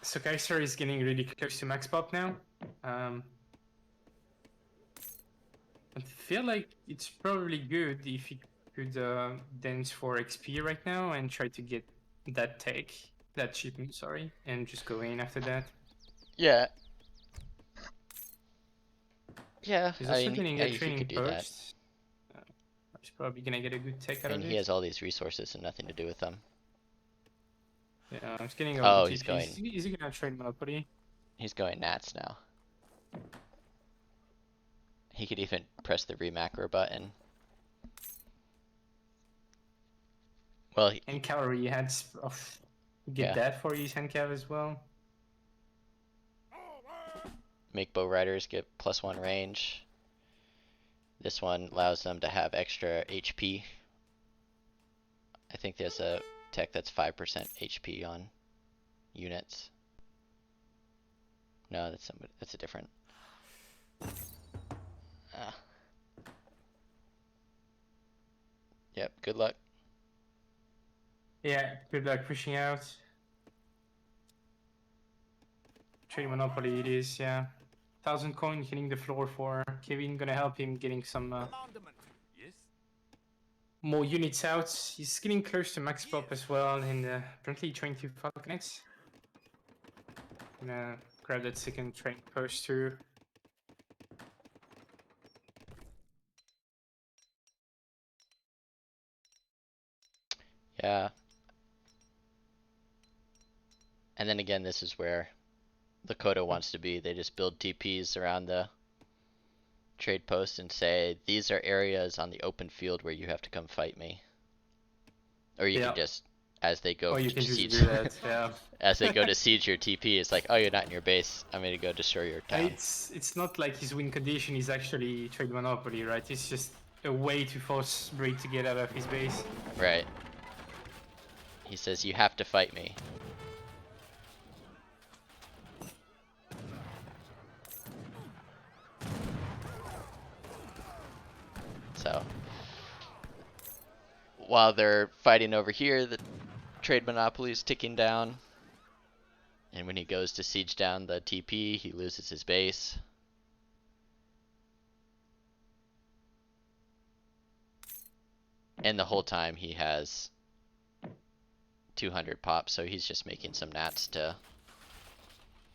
So Kaiser is getting really close to max pop now. I feel like it's probably good if you could dance for XP right now and try to get that shipment, sorry, and just go in after that. Yeah. Yeah, He's I also mean, getting yeah, a he training could do that. post. He's probably gonna get a good tech out And of he it. has all these resources and nothing to do with them. Yeah, I'm getting Oh, a he's GP. going. Is he gonna trade Monopoly? He's going Nats now. He could even press the remacro button. Well, And cavalry had get yeah. that for his hand cav as well. Make bow riders get +1 range. This one allows them to have extra HP. I think there's a tech that's 5% HP on units. No, that's a different. Ah. Yep, good luck. Yeah, good luck pushing out. Trade monopoly it is, yeah. 1,000 coin hitting the floor for Kevin, gonna help him getting some Yes. more units out. He's getting close to max pop as well, and apparently trying to falconets. Gonna grab that second train post too. Yeah. And then again, this is where Lakota wants to be. They just build TPs around the trade post and say, these are areas on the open field where you have to come fight me. Or you Yeah. can just, as they go Or you to can just siege, do that, yeah. as they go to siege your TP, it's like, oh, you're not in your base. I'm gonna go destroy your town. It's not like his win condition is actually trade monopoly, right? It's just a way to force Breed to get out of his base. Right. He says, you have to fight me. So, while they're fighting over here, the trade monopoly is ticking down. And when he goes to siege down the TP, he loses his base. And the whole time he has 200 pop, so he's just making some nats to...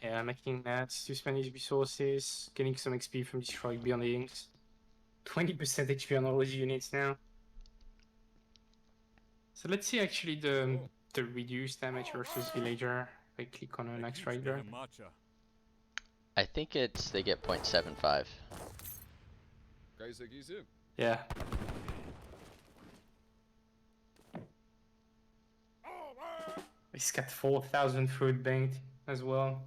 Yeah, making that to spend his resources, getting some XP from destroying buildings. 20% HP on all his units now. So let's see actually the reduced damage versus villager. If I click on an Axe Rider. I think it's, they get 0.75. Kaiser Giese. Yeah. He's got 4,000 food banked as well.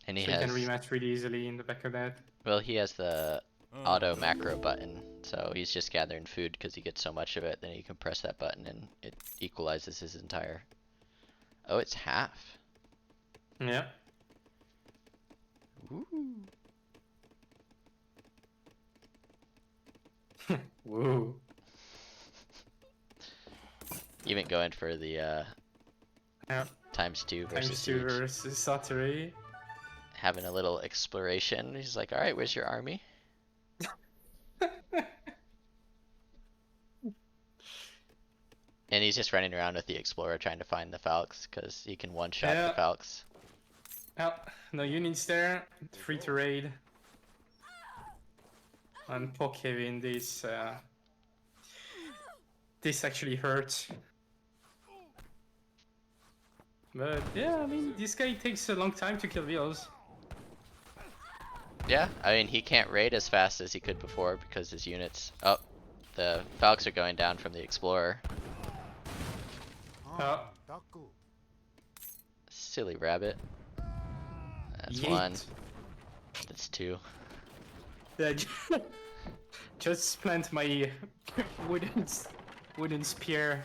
And he So he can has, rematch really easily in the back of that. well, he has the auto macro button, so he's just gathering food because he gets so much of it, then he can press that button and it equalizes his entire... Oh, it's half. Yeah. Ooh. Whoa. Even going for the Yeah. ×2 versus Times 2 siege. versus Saturi. Having a little exploration. He's like, alright, where's your army? And he's just running around with the explorer trying to find the Falks, because he can one-shot Yeah. the Falks. Oh, no units there. Free to raid. And poor Kevin, this actually hurts. But yeah, I mean, this guy takes a long time to kill vills. Yeah, I mean, he can't raid as fast as he could before because his units... Oh, the Falks are going down from the explorer. Oh, Silly rabbit. That's yeet. one. That's two. Yeah, just plant my wooden spear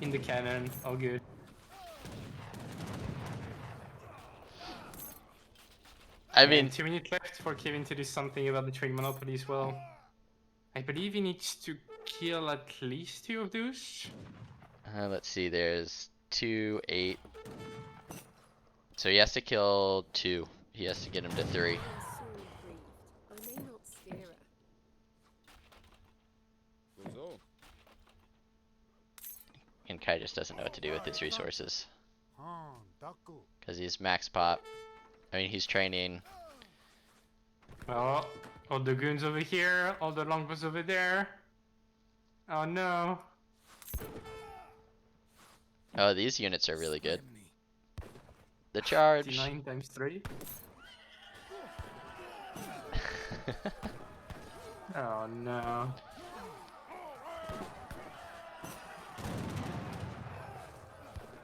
in the cannon. All good. I mean, And 2 minutes left for Kevin to do something about the trade monopoly as well. I believe he needs to kill at least 2 of those. let's see, there's 2, 8. So he has to kill 2. He has to get him to 3. I'm sorely grieved. I may not steer it. So. And Kai just doesn't know what to do with his resources. Because he's max pop. I mean, he's training. Oh, all the goons over here, all the longbows over there. Oh no. Oh, these units are really good. The charge. 9 times 3. Oh no.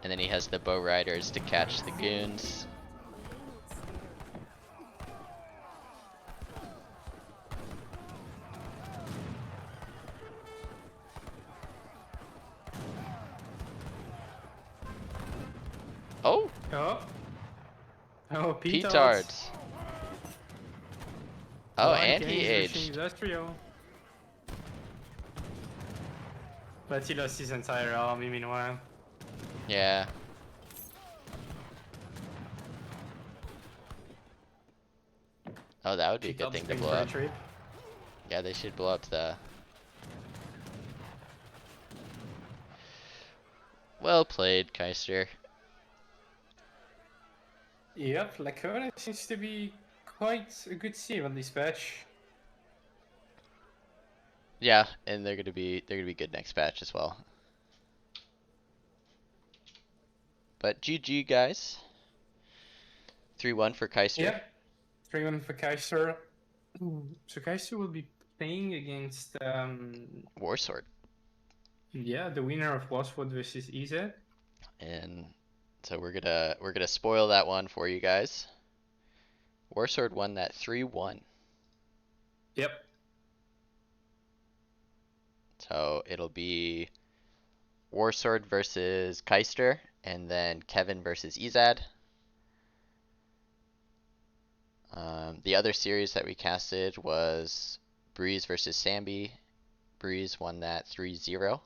And then he has the bow riders to catch the goons. Oh, Oh. Oh, petards. petards. Oh, and Games he pushing aged. Industrial. But he lost his entire army meanwhile. Yeah. Oh, that would be a Check good out the thing to thing blow for a up. trip. Yeah, they should blow up the... Well played, Kaister. Yep, Lakota seems to be quite a good save on this patch. Yeah, and they're gonna be good next patch as well. But GG guys. 3-1 for Kaister. Yep, 3-1 for Kaiser. So Kaiser will be playing against Warsword. yeah, the winner of Wasford versus EZ. And so we're gonna spoil that one for you guys. Warsword won that 3-1. Yep. So it'll be Warsword versus Kaister, and then Kevin versus Ezad. The other series that we casted was Breeze versus Sambi. Breeze won that 3-0.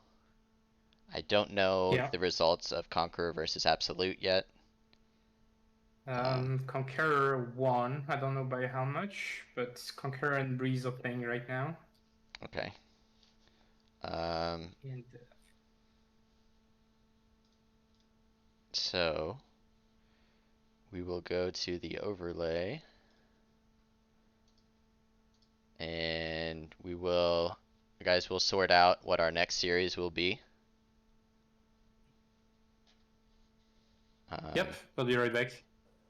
I don't know Yeah. the results of Conqueror versus Absolute yet. Conqueror won. I don't know by how much, but Conqueror and Breeze are playing right now. Okay. And So we will go to the overlay, and guys, we'll sort out what our next series will be. yep, we'll be right back.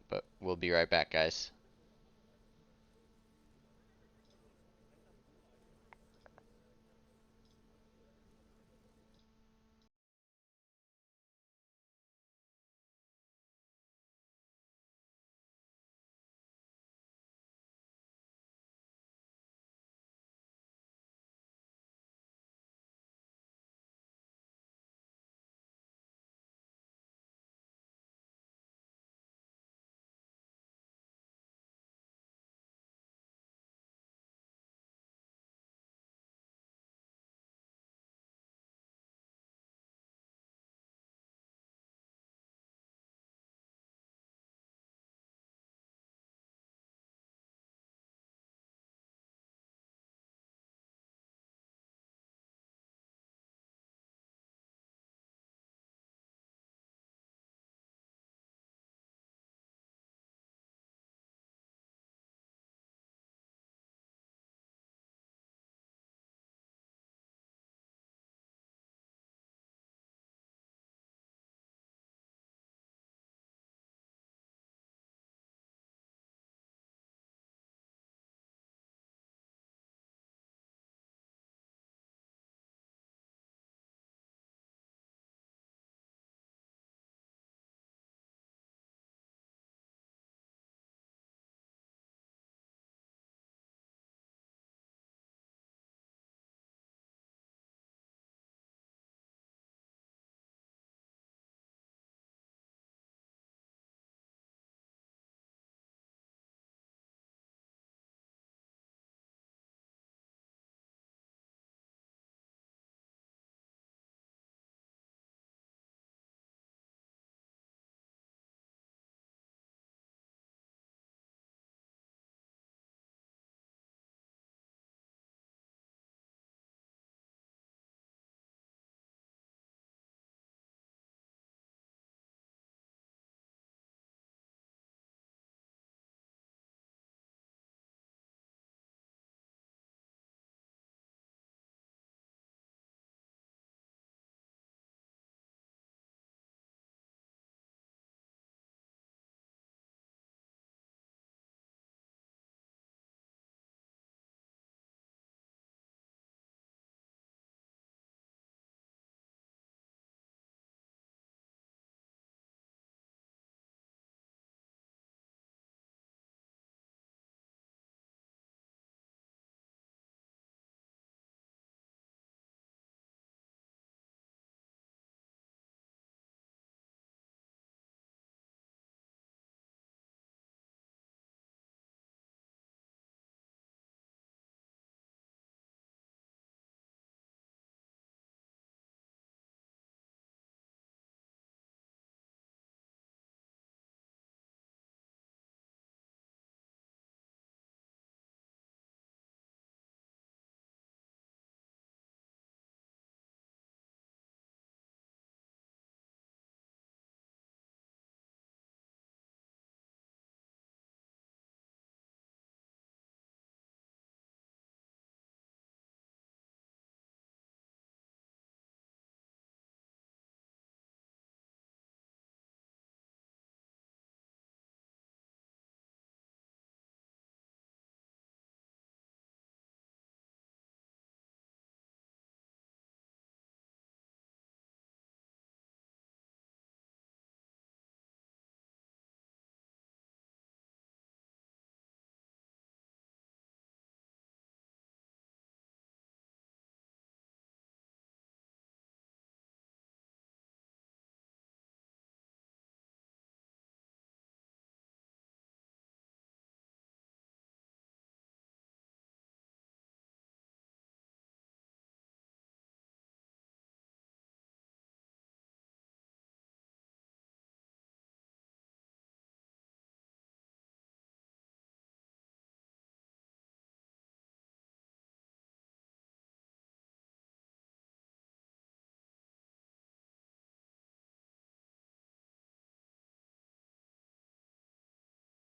But we'll be right back, guys.